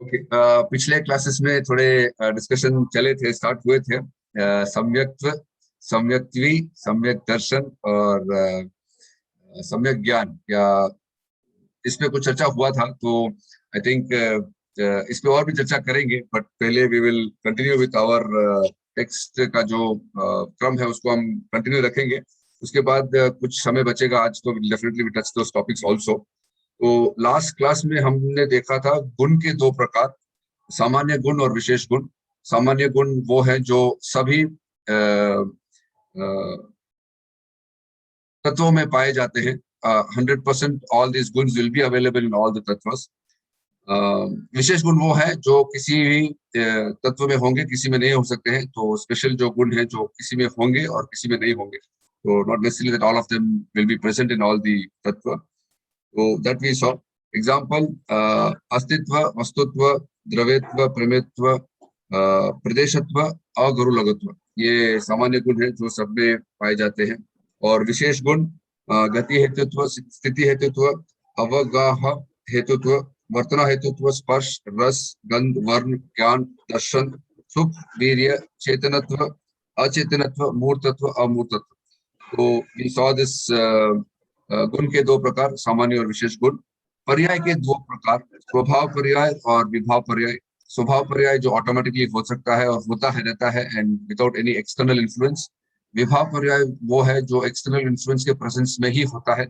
Okay, पिछले classes में थोड़े डिस्कशन चले थे, स्टार्ट हुए थे। सम्यक्त्व, सम्यक्त्वी, सम्यक दर्शन और सम्यक ज्ञान, या इस पे कुछ चर्चा हुआ था। तो आई थिंक इस पे और भी चर्चा करेंगे, बट पहले we will continue with our text का जो क्रम है उसको हम कंटिन्यू रखेंगे। उसके बाद कुछ समय बचेगा आज, तो definitely we touch those topics also. तो लास्ट क्लास में हमने देखा था गुण के दो प्रकार, सामान्य गुण और विशेष गुण। सामान्य गुण वो है जो सभी तत्वों में पाए जाते हैं। 100% all this goods will be available in all the तत्वस। विशेष गुण वो है जो किसी भी तत्व में होंगे, किसी में नहीं हो सकते हैं। तो स्पेशल जो गुण है जो किसी में होंगे और किसी में नहीं होंगे, तो not necessarily that all of them will be present in all the तत्व। तो दैट वी सॉ एग्जांपल, अस्तित्व, वस्तुत्व, द्रव्यत्व, प्रमेयत्व, प्रदेशत्व, अगुरुलघुत्व, ये सामान्य गुण है जो सब में पाए जाते हैं। और विशेष गुण गति हेतुत्व, स्थिति हेतुत्व, अवगाह हेतुत्व, वर्तना हेतुत्व, स्पर्श, रस, गंध, वर्ण, ज्ञान, दर्शन, सुख, वीर्य, चेतनत्व, अचेतनत्व, मूर्तत्व, अमूर्तत्व। तो वी सॉ दिस गुण के दो प्रकार, सामान्य और विशेष गुण। पर्याय के दो प्रकार, स्वभाव पर्याय और विभाव पर्याय। स्वभाव पर्याय जो ऑटोमेटिकली हो सकता है और होता है रहता है and without any external influence. विभाव पर्याय वो है जो एक्सटर्नल इन्फ्लुएंस के प्रेजेंस में ही होता है।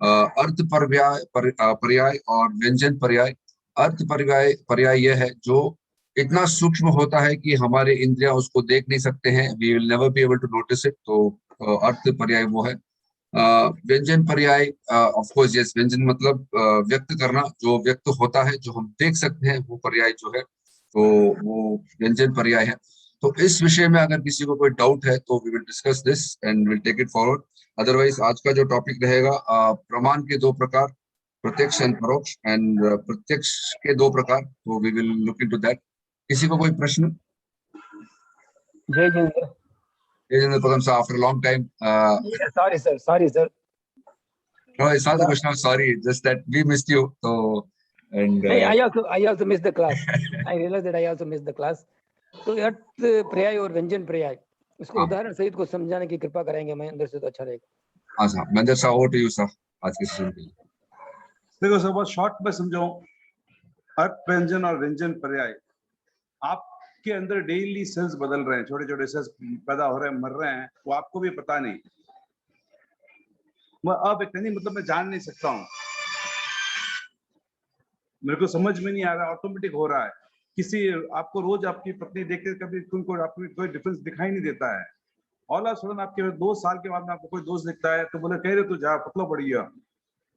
अर्थ पर्याय और व्यंजन पर्याय। अर्थ पर्याय यह है जो इतना सूक्ष्म होता है कि हमारे इंद्रियां उसको देख नहीं सकते हैं, we will never be able to notice it. तो अर्थ पर्याय वो है। व्यंजन पर्याय, ऑफ कोर्स यस, व्यंजन मतलब व्यक्त करना, जो व्यक्त होता है, जो हम देख सकते हैं, वो पर्याय जो है, तो वो व्यंजन पर्याय है। तो इस विषय में अगर किसी को कोई डाउट है तो we will discuss this and will take it forward. Otherwise आज का जो टॉपिक रहेगा, प्रमाण के दो प्रकार, प्रत्यक्ष एंड परोक्ष, एंड प्रत्यक्ष के दो प्रकार, तो we will look into that. किसी को कोई प्रश्न? जय जिंद्र। Padam sir, after a long time. Sorry sir. No, it's not the question of sorry, just that we missed you. So, and I also missed the class. I realized that I also missed the class. तो अर्थ पर्याय और व्यंजन पर्याय, इसको उदाहरण सहित को समझाने की कृपा करेंगे महेंद्र से, तो अच्छा रहेगा। हाँ sir, Mahendra sir, over to you sir आज के सेशन के लिए। देखो सर, बहुत शॉर्ट में समझाऊं। अर्थ, व्यंजन और व्यंजन पर्याय, आपके अंदर डेली सेल्स बदल रहे हैं, छोटे छोटे सेल्स पैदा हो रहे हैं, मर रहे हैं, वो आपको भी पता नहीं। मैं अव्यक्त नहीं मतलब मैं जान नहीं सकता हूँ, मेरे को समझ में नहीं आ रहा, ऑटोमेटिक हो रहा है। किसी आपको रोज आपकी पत्नी देख के कभी उनको आपको कोई डिफरेंस दिखाई नहीं देता है। ऑल ऑफ सडन आपके 2 साल के बाद में आपको कोई दोस्त दिखता है तो बोले कह रहे तो जा पतला पड़ गया,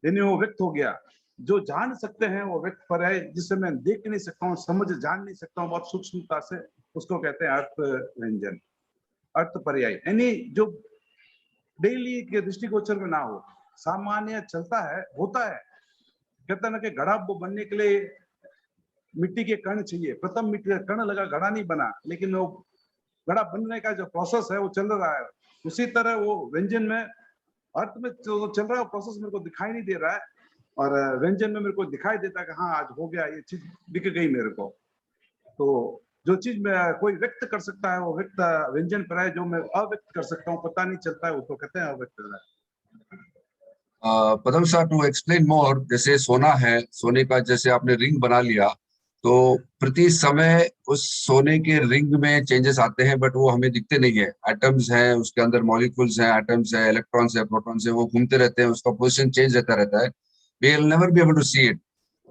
यानी वो व्यक्त हो गया। जो जान सकते हैं वो व्यक्त पर्याय, जिसे मैं देख नहीं सकता हूँ, समझ जान नहीं सकता हूँ बहुत सूक्ष्मता से, उसको कहते हैं अर्थ व्यंजन, अर्थ पर्याय। यानी जो डेली के दृष्टिगोचर में ना हो, सामान्य चलता है, होता है। कहते हैं ना कि घड़ा बनने के लिए मिट्टी के कण चाहिए, प्रथम मिट्टी का कण लगा, घड़ा नहीं बना, लेकिन वो घड़ा बनने का जो प्रोसेस है वो चल रहा है। उसी तरह वो व्यंजन में, अर्थ में जो चल रहा है प्रोसेस मेरे को दिखाई नहीं दे रहा है, और व्यंजन में मेरे को दिखाई देता है कि हाँ आज हो गया, ये चीज दिख गई मेरे को। तो जो चीज मैं कोई व्यक्त कर सकता है वो व्यक्त व्यंजन पर्याय, जो मैं अव्यक्त कर सकता हूँ, पता नहीं चलता है, उसको कहते हैं अव्यक्त पर्याय। पदम सर, टू एक्सप्लेन मोर, जैसे सोना है, सोने का जैसे आपने रिंग बना लिया, तो प्रति समय उस सोने के रिंग में चेंजेस आते हैं, बट वो हमें दिखते नहीं है। एटम्स हैं उसके अंदर, मॉलिक्यूल्स हैं, एटम्स है, इलेक्ट्रॉन्स है, प्रोटॉन्स है, वो घूमते रहते हैं, उसका पोजीशन चेंज होता रहता है। We will never be able to see it.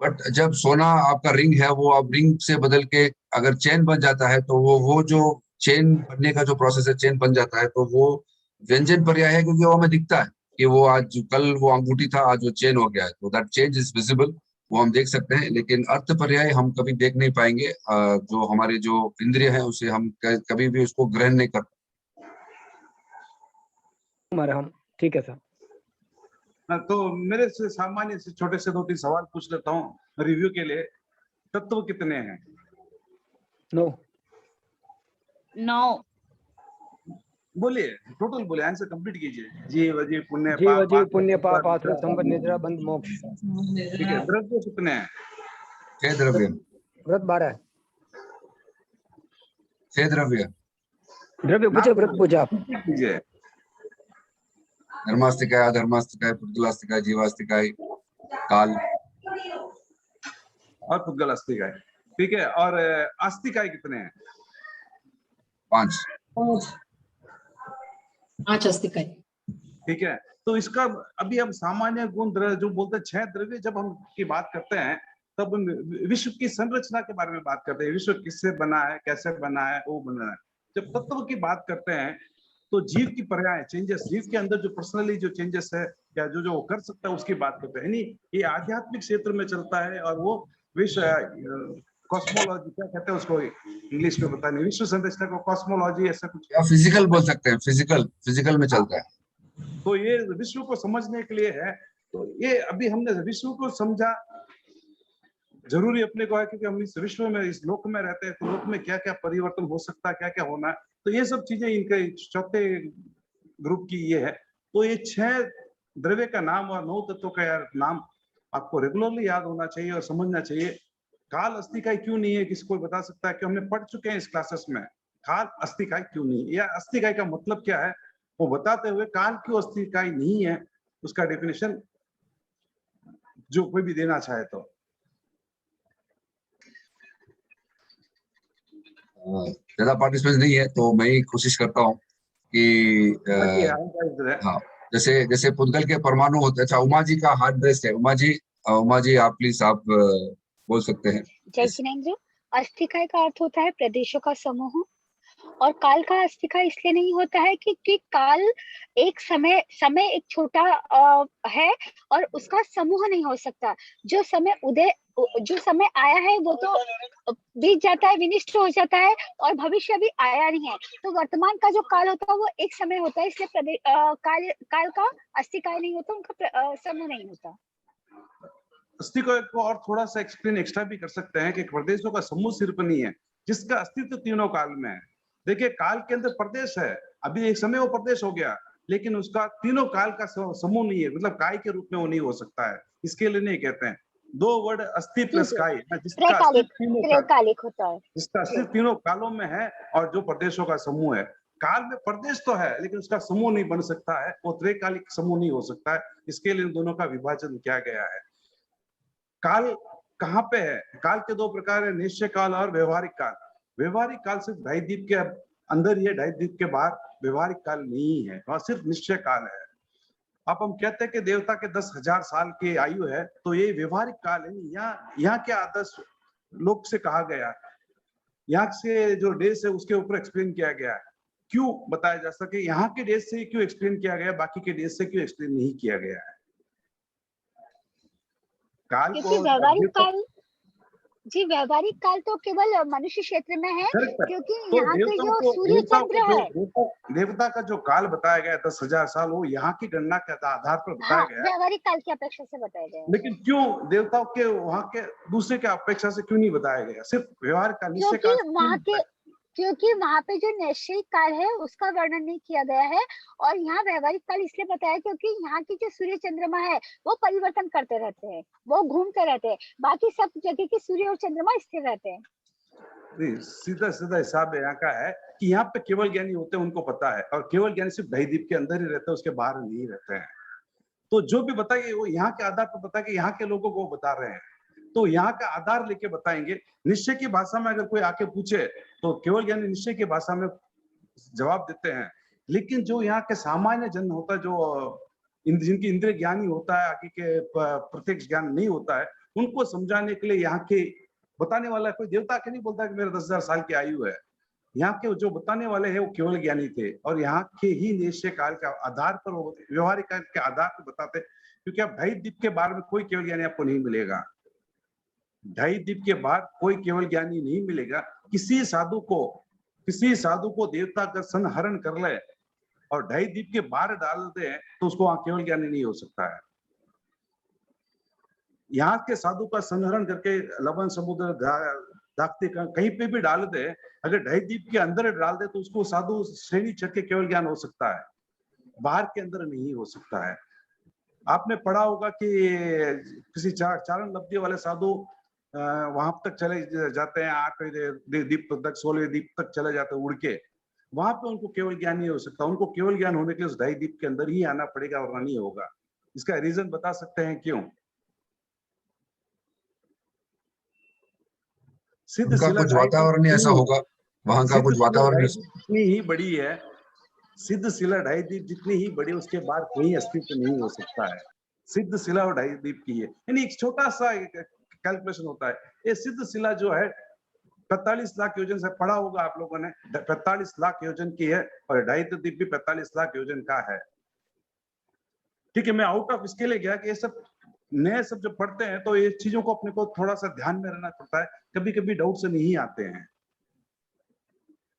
But जब सोना आपका रिंग है, वो अब रिंग से बदल के अगर चेन बन जाता है, तो वो जो चेन बनने का जो प्रोसेस है, चेन बन जाता है, तो वो व्यंजन पर्याय है, क्योंकि वो हमें दिखता है कि वो आज, कल वो अंगूठी था, आज वो चेन हो गया है। तो दैट चेंज इज विजिबल, वो हम देख सकते हैं। लेकिन अर्थ पर्याय हम कभी देख नहीं पाएंगे, जो हमारी जो इंद्रिय है उसे हम कभी भी उसको ग्रहण नहीं कर। हम ठीक है सर। तो मेरे से सामान्य से छोटे से 2-3 सवाल पूछ लेता हूँ रिव्यू के लिए। तत्व कितने हैं? 9 बोलिए, टोटल बोले, आंसर कंप्लीट कीजिए। जीव, अजीव, पुण्य, पाप, आश्रय, संपद, निद्रा, बंध, मोक्ष। ठीक है। द्रव्य कितने हैं? 6 द्रव्य। व्रत 12 छह द्रव्य पूछो, व्रत पूजा। कीजिए। धर्मास्तिकाय, अधर्मास्तिकाय, पुद्गलास्तिकाय, जीवास्तिकाय, काल और पुद्गल अस्तिकाय, ठीक है। और अस्तिकाय कितने हैं? 5। 5 अस्तिकाय, ठीक है। तो इसका अभी हम सामान्य गुण द्रव्य जो बोलते हैं 6 द्रव्य, जब हम की बात करते हैं तब हम विश्व की संरचना के बारे में बात करते हैं। विश्व किससे बना है, कैसे बना है, वो बना है। जब तत्व की बात करते हैं तो जीव की पर्याय चेंजेस, जीव के अंदर जो पर्सनली जो चेंजेस है या जो जो वो कर सकता है उसकी बात करते हैं। यानी ये आध्यात्मिक क्षेत्र में चलता है और वो विश्व कॉस्मोलॉजी क्या कहते हैं उसको इंग्लिश में पता नहीं, विश्व संरचना को कॉस्मोलॉजी ऐसा कुछ, या फिजिकल बोल सकते हैं, फिजिकल में चलता है। तो ये विश्व को समझने के लिए है। तो ये अभी हमने विश्व को समझा, जरूरी अपने को है क्योंकि हम इस विश्व में, इस लोक में रहते हैं, तो लोक में क्या क्या परिवर्तन हो सकता है, क्या क्या होना है, तो ये सब चीजें इनके चौथे ग्रुप की ये है। तो ये 6 द्रव्य का नाम और 9 तत्वों का नाम आपको रेगुलरली याद होना चाहिए और समझना चाहिए। काल अस्तिकाय क्यों नहीं है, किसी को बता सकता है कि हमने पढ़ चुके हैं इस क्लासेस में, काल अस्तिकाय क्यों नहीं है या अस्तिकाय का मतलब क्या है वो बताते हुए काल क्यों अस्तिकाय नहीं है उसका डेफिनेशन जो कोई भी देना चाहे तो। ज्यादा पार्टिसिपेंट नहीं है तो मैं ही कोशिश करता हूँ कि हाँ, जैसे पुद्गल के परमाणु होते हैं। अच्छा, उमा जी का हार्ट ब्रेस्ट है। उमा जी आप प्लीज आप बोल सकते हैं। जय जिनेंद्र। अस्तिकाय का अर्थ होता है प्रदेशों का समूह, और काल का अस्तिकाय इसलिए नहीं होता है क्योंकि काल एक समय एक छोटा है और उसका समूह नहीं हो सकता। जो समय आया है वो तो बीत जाता है, विनिष्ट हो जाता है, और भविष्य भी आया नहीं है। तो वर्तमान का जो काल होता है वो एक समय होता है, इसलिए काल का अस्तिकाय नहीं होता, उनका समूह नहीं होता। अस्तित्व को और थोड़ा सा एक्सप्लेन एक्स्ट्रा भी कर सकते हैं कि प्रदेशों का समूह सिर्फ नहीं है जिसका अस्तित्व तीनों काल में है। देखिए, काल के अंदर प्रदेश है, अभी एक समय वो प्रदेश हो गया, लेकिन उसका तीनों काल का समूह नहीं है, मतलब काय के रूप में वो नहीं हो सकता है। इसके लिए नहीं कहते हैं 2 वर्ड अस्थि प्लस काय, जिसका त्रैकालिक होता है, जिसका अस्तित्व तीनों कालों में है और जो प्रदेशों का समूह है। काल में प्रदेश तो है लेकिन उसका समूह नहीं बन सकता है, वो त्रैकालिक समूह नहीं हो सकता है। इसके लिए इन दोनों का विभाजन किया गया है। काल कहाँ पे है? काल के 2 प्रकार है, निश्चय काल और व्यवहारिक काल। व्यवहारिक काल सिर्फ ढाईद्वीप के अंदर ही है, ढाईद्वीप के बाहर व्यवहारिक काल नहीं है, वहां सिर्फ निश्चय काल है। अब हम कहते हैं कि देवता के 10,000 साल की आयु है, तो ये व्यवहारिक काल है। यहाँ क्या आदर्श लोक से कहा गया, यहाँ से जो देश है उसके ऊपर एक्सप्लेन किया गया है। क्यों बताया जा सके, यहाँ के देश से क्यों एक्सप्लेन किया गया, बाकी के देश से क्यों एक्सप्लेन नहीं किया गया है? काल को व्यवहारिक काल तो केवल मनुष्य क्षेत्र में है, क्योंकि यहाँ के जो सूर्य चंद्र है, देवता का जो काल बताया गया 10,000 साल, वो यहाँ की गणना के आधार पर बताया गया, व्यवहारिक काल की अपेक्षा से बताया गया। लेकिन क्यों देवताओं के वहाँ के दूसरे के अपेक्षा से क्यों नहीं बताया गया, सिर्फ व्यवहार का निश्चय काल? क्योंकि वहाँ पे जो निश्चयिक काल है उसका वर्णन नहीं किया गया है, और यहाँ व्यवहारिक काल इसलिए बताया क्योंकि यहाँ की जो सूर्य चंद्रमा है वो परिवर्तन करते रहते हैं, वो घूमते रहते हैं, बाकी सब जगह के सूर्य और चंद्रमा स्थिर रहते हैं। सीधा हिसाब यहाँ का है कि यहाँ पे केवल ज्ञानी होते हैं, उनको पता है, और केवल ज्ञानी सिर्फ ढाईद्वीप के अंदर ही रहते हैं, उसके बाहर नहीं रहते हैं। तो जो भी बताएंगे वो यहाँ के आधार पर बताएंगे, यहाँ के लोगों को बता रहे हैं, तो यहाँ का आधार लेके बताएंगे। निश्चय की भाषा में अगर कोई आके पूछे तो केवल ज्ञानी निश्चय की भाषा में जवाब देते हैं, लेकिन जो यहाँ के सामान्य जन होता है, जो जिनकी इंद्रिय ज्ञानी होता है, आगे के प्रत्यक्ष ज्ञान नहीं होता है, उनको समझाने के लिए यहाँ के बताने वाला कोई देवता के नहीं बोलता कि मेरा 10,000 साल की आयु है। यहाँ के जो बताने वाले हैं वो केवल ज्ञानी थे, और यहाँ के ही निश्चय काल के आधार पर, वो व्यवहारिक काल के आधार पर बताते, क्योंकि अब ढाईद्वीप के बारे में कोई केवल ज्ञानी आपको नहीं मिलेगा। ढाईद्वीप के बाद कोई केवल ज्ञानी नहीं मिलेगा। किसी साधु को देवता का संहरण कर ले और ढाईद्वीप के बाहर डाल दे तो उसको वहां केवल ज्ञानी नहीं हो सकता है। यहाँ के साधु का संहरण करके लवण समुद्र दाखते कहीं पे भी डाल दे, अगर ढाईद्वीप के अंदर डाल दे तो उसको साधु श्रेणी चढ़ के केवल ज्ञान हो सकता है, बाहर के अंदर नहीं हो सकता है। आपने पढ़ा होगा कि किसी चारण लब्धि वाले साधु वहां तक चले जाते हैं, 8वें दीप तक, 16वें दीप तक चले जाते हैं उड़ के, वहां पे उनको केवल ज्ञान नहीं हो सकता। उनको केवल ज्ञान होने के लिए उस ढाई दीप के अंदर ही आना पड़ेगा, वरना नहीं होगा। इसका रीजन बता सकते हैं क्यों? सिद्ध उनका शिला कुछ ढाई वातावरण ही ऐसा दीप, होगा, वहां का सिद्ध कुछ शिला वातावरण ढाई ऐसा। दीप जितनी ही बड़ी है, सिद्ध शिला ढाई दीप जितनी ही बड़ी, उसके बाद कहीं अस्तित्व नहीं हो सकता है। सिद्ध शिला और ढाई दीप की है, यानी एक छोटा सा कैलकुलेशन होता है। ये सिद्ध शिला जो है 45 लाख योजन से पढ़ा होगा आप लोगों ने, 45 लाख योजन की है, और ढाई दीप भी 45 लाख योजन का है। ठीक है, मैं आउट ऑफ इसके लिए गया कि ये सब नए सब जब पढ़ते हैं तो ये चीजों को अपने को थोड़ा सा ध्यान में रहना पड़ता है, कभी कभी डाउट से नहीं आते हैं।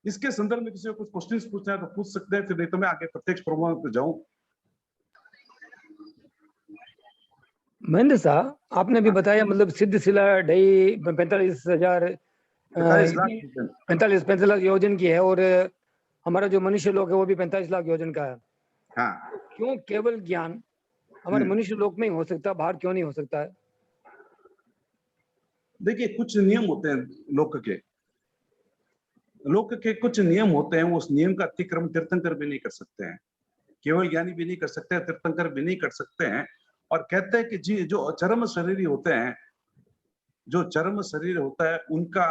इसके संदर्भ में किसी को कुछ क्वेश्चंस पूछना है तो पूछ सकते हैं, फिर नहीं तो मैं आगे प्रत्यक्ष प्रमाण पे जाऊं। महेंद्र साहब, आपने भी बताया मतलब सिद्ध शिला ढाई 45,000 45 लाख योजन की है, और हमारा जो मनुष्य लोक है वो भी 45 लाख योजन का है। हाँ, क्यों केवल ज्ञान हमारे मनुष्य लोक में ही हो सकता, बाहर क्यों नहीं हो सकता है? देखिए कुछ नियम होते हैं लोक के कुछ नियम होते हैं, उस नियम का अतिक्रमण तीर्थंकर भी नहीं कर सकते हैं, केवल ज्ञानी भी नहीं कर सकते हैं, तीर्थंकर भी नहीं कर सकते हैं। और कहते हैं कि जी जो चरम शरीरी होते हैं, जो चरम शरीर होता है, उनका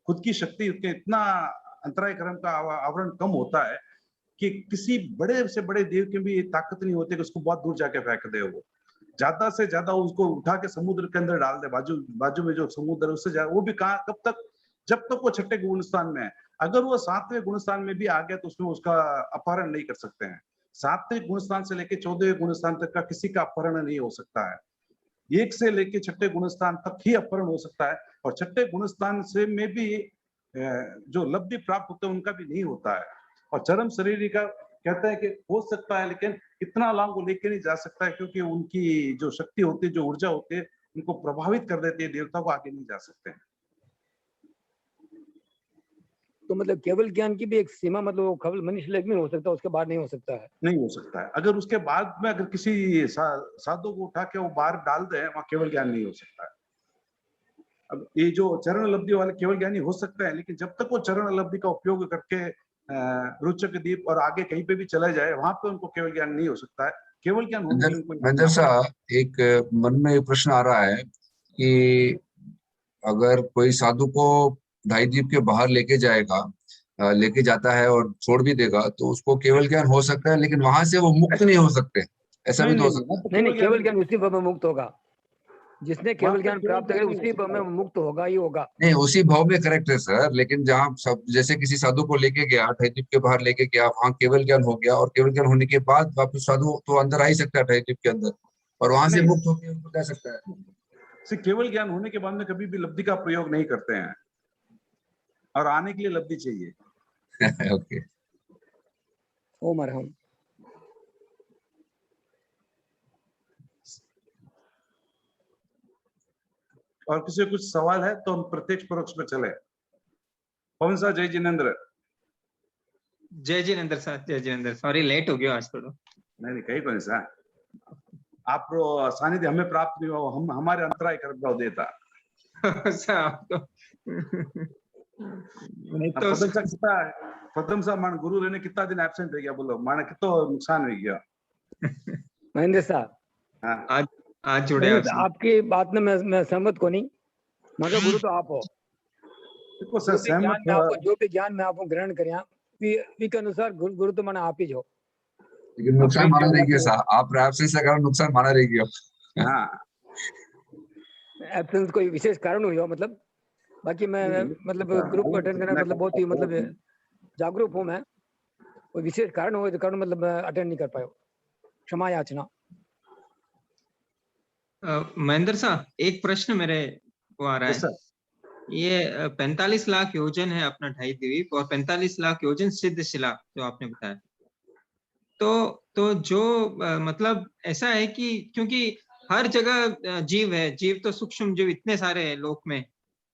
खुद की शक्ति के इतना अंतराय कर्म का आवरण कम होता है कि किसी बड़े से बड़े देव की भी ताकत नहीं होती कि उसको बहुत दूर जाके फेंक दे। वो ज्यादा से ज्यादा उसको उठा के समुद्र के अंदर डाल दे, बाजू में जो समुद्र है उससे वो भी कहाँ कब तक, जब तक वो छठे गुण स्थान में है। अगर वो 7वें गुण स्थान में भी आ गया तो उसमें उसका अपहरण नहीं कर सकते हैं। 7वें गुण स्थान से लेकर 14वें गुण स्थान तक का किसी का अपहरण नहीं हो सकता है। 1 से लेकर 6ठे गुण स्थान तक ही अपहरण हो सकता है, और 6ठे गुण स्थान से में भी जो लब्धि प्राप्त होते हैं उनका भी नहीं होता है। और चरम शरीर का कहता है कि हो सकता है, लेकिन इतना लांग वो लेके नहीं जा सकता है, क्योंकि उनकी जो शक्ति होती है, जो ऊर्जा होती है, उनको प्रभावित कर देती है, देवता को आगे नहीं जा सकते हैं। तो मतलब केवल ज्ञान की भी एक सीमा, मतलब वो केवल मनुष्य लोक में हो सकता है, उसके बाद नहीं हो सकता है? नहीं हो सकता है। अगर उसके बाद में अगर किसी साधु को उठा के वो बाहर डाल दे, वहां केवल ज्ञान नहीं हो सकता है। अब ये जो चरण लब्धि वाले केवल ज्ञानी हो सकते हैं, लेकिन जब तक वो चरण लब्धि का उपयोग करके रोचक दीप और आगे कहीं पे भी चला जाए, वहां पे उनको केवल ज्ञान नहीं हो सकता है। केवल ज्ञान होने के लिए उनको महेंद्र साहब, एक मन में एक प्रश्न आ रहा है कि अगर कोई साधु को ढाई द्वीप के बाहर लेके जाता है और छोड़ भी देगा, तो उसको केवल ज्ञान हो सकता है, लेकिन वहां से वो मुक्त नहीं हो सकते, ऐसा भी तो हो सकता है? नहीं, केवल ज्ञान उसी भव में मुक्त होगा, जिसने केवल ज्ञान प्राप्त करे उसी भव में मुक्त होगा ही होगा। नहीं, उसी भाव में करेक्ट है सर, लेकिन जहाँ सब जैसे किसी साधु को लेके गया, ढाई द्वीप के बाहर लेके गया, वहां केवल ज्ञान हो गया, और केवल ज्ञान होने के बाद वापस साधु तो अंदर आ ही सकता है ढाई द्वीप के अंदर, और वहां से मुक्त होकर उनको जा सकता है। केवल ज्ञान होने के बाद में कभी भी लब्धि का प्रयोग नहीं करते हैं, और आने के लिए लब्धि चाहिए। ओके, ओम अरहम। और किसी को कुछ सवाल है तो हम प्रत्यक्ष परोक्ष में चले। पवन साहब, जय जिनेंद्र। जय जिनेंद्र साहब, जय जिनेंद्र। सॉरी लेट हो गया आज थोड़ा। नहीं कहीं को नहीं सर, आप सानिध्य हमें प्राप्त नहीं हो, हम हमारे अंतराय कर्म का उदय था। नहीं तो प्रथम साहब मान गुरु रहने कितना दिन एब्सेंट हो गया, बोलो माने कितना नुकसान हो गया। महेंद्र साहब, हाँ, आज जुड़े आपकी बात में मैं सहमत को नहीं, मगर गुरु तो आप हो। जो भी ज्ञान में आपको ग्रहण करें, के अनुसार गुरु तो माना आप ही जो, लेकिन नुकसान माना रही गया साहब, आप एब्सेंस का नुकसान माना रही गया। एब्सेंस कोई विशेष कारण हुआ मतलब, बाकी मैं मतलब ग्रुप को अटेंड करना मतलब बहुत ही मतलब जागरूक हूँ मैं, कोई विशेष कारण हुआ तो कारण मतलब अटेंड नहीं कर पाया, क्षमा याचना। महेंद्र साहब, एक प्रश्न मेरे को आ रहा है। ये 45 लाख योजन है अपना ढाई द्वीप, और 45 लाख योजन सिद्ध शिला जो आपने बताया, तो जो मतलब ऐसा है कि क्योंकि हर जगह जीव है, जीव तो सूक्ष्म जीव इतने सारे हैं लोक में,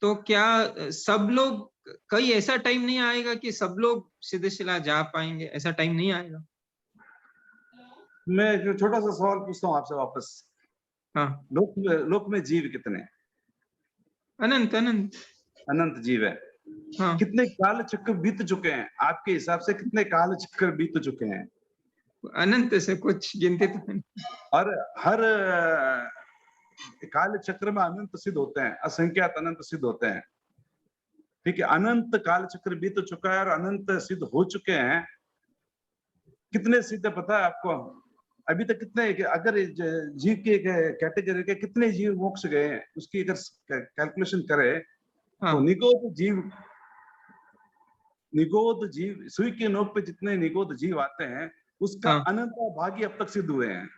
तो क्या सब लोग, कहीं ऐसा टाइम नहीं आएगा कि सब लोग सिद्ध शिला जा पाएंगे? ऐसा टाइम नहीं आएगा? मैं जो छोटा सा सवाल पूछता हूँ आपसे वापस। हाँ, लोक में जीव कितने? अनंत अनंत अनंत जीव है। हाँ कितने काल चक्र बीत चुके हैं आपके हिसाब से, कितने काल चक्र बीत चुके हैं? अनंत से कुछ गिनती तो नहीं। और हर काल चक्र में अनंत सिद्ध होते हैं, असंख्यात अनंत सिद्ध होते हैं। ठीक है, अनंत काल चक्र बीत चुका है और अनंत सिद्ध हो चुके हैं। कितने सिद्ध है पता है आपको? अभी तक कितने, अगर जीव के कैटेगरी के कितने जीव मोक्ष गए हैं उसकी अगर कैलकुलेशन करें हाँ तो निगोद जीव सुई के नोक पे जितने निगोद जीव आते हैं उसका हाँ अनंत भाग्य अब तक सिद्ध हुए हैं।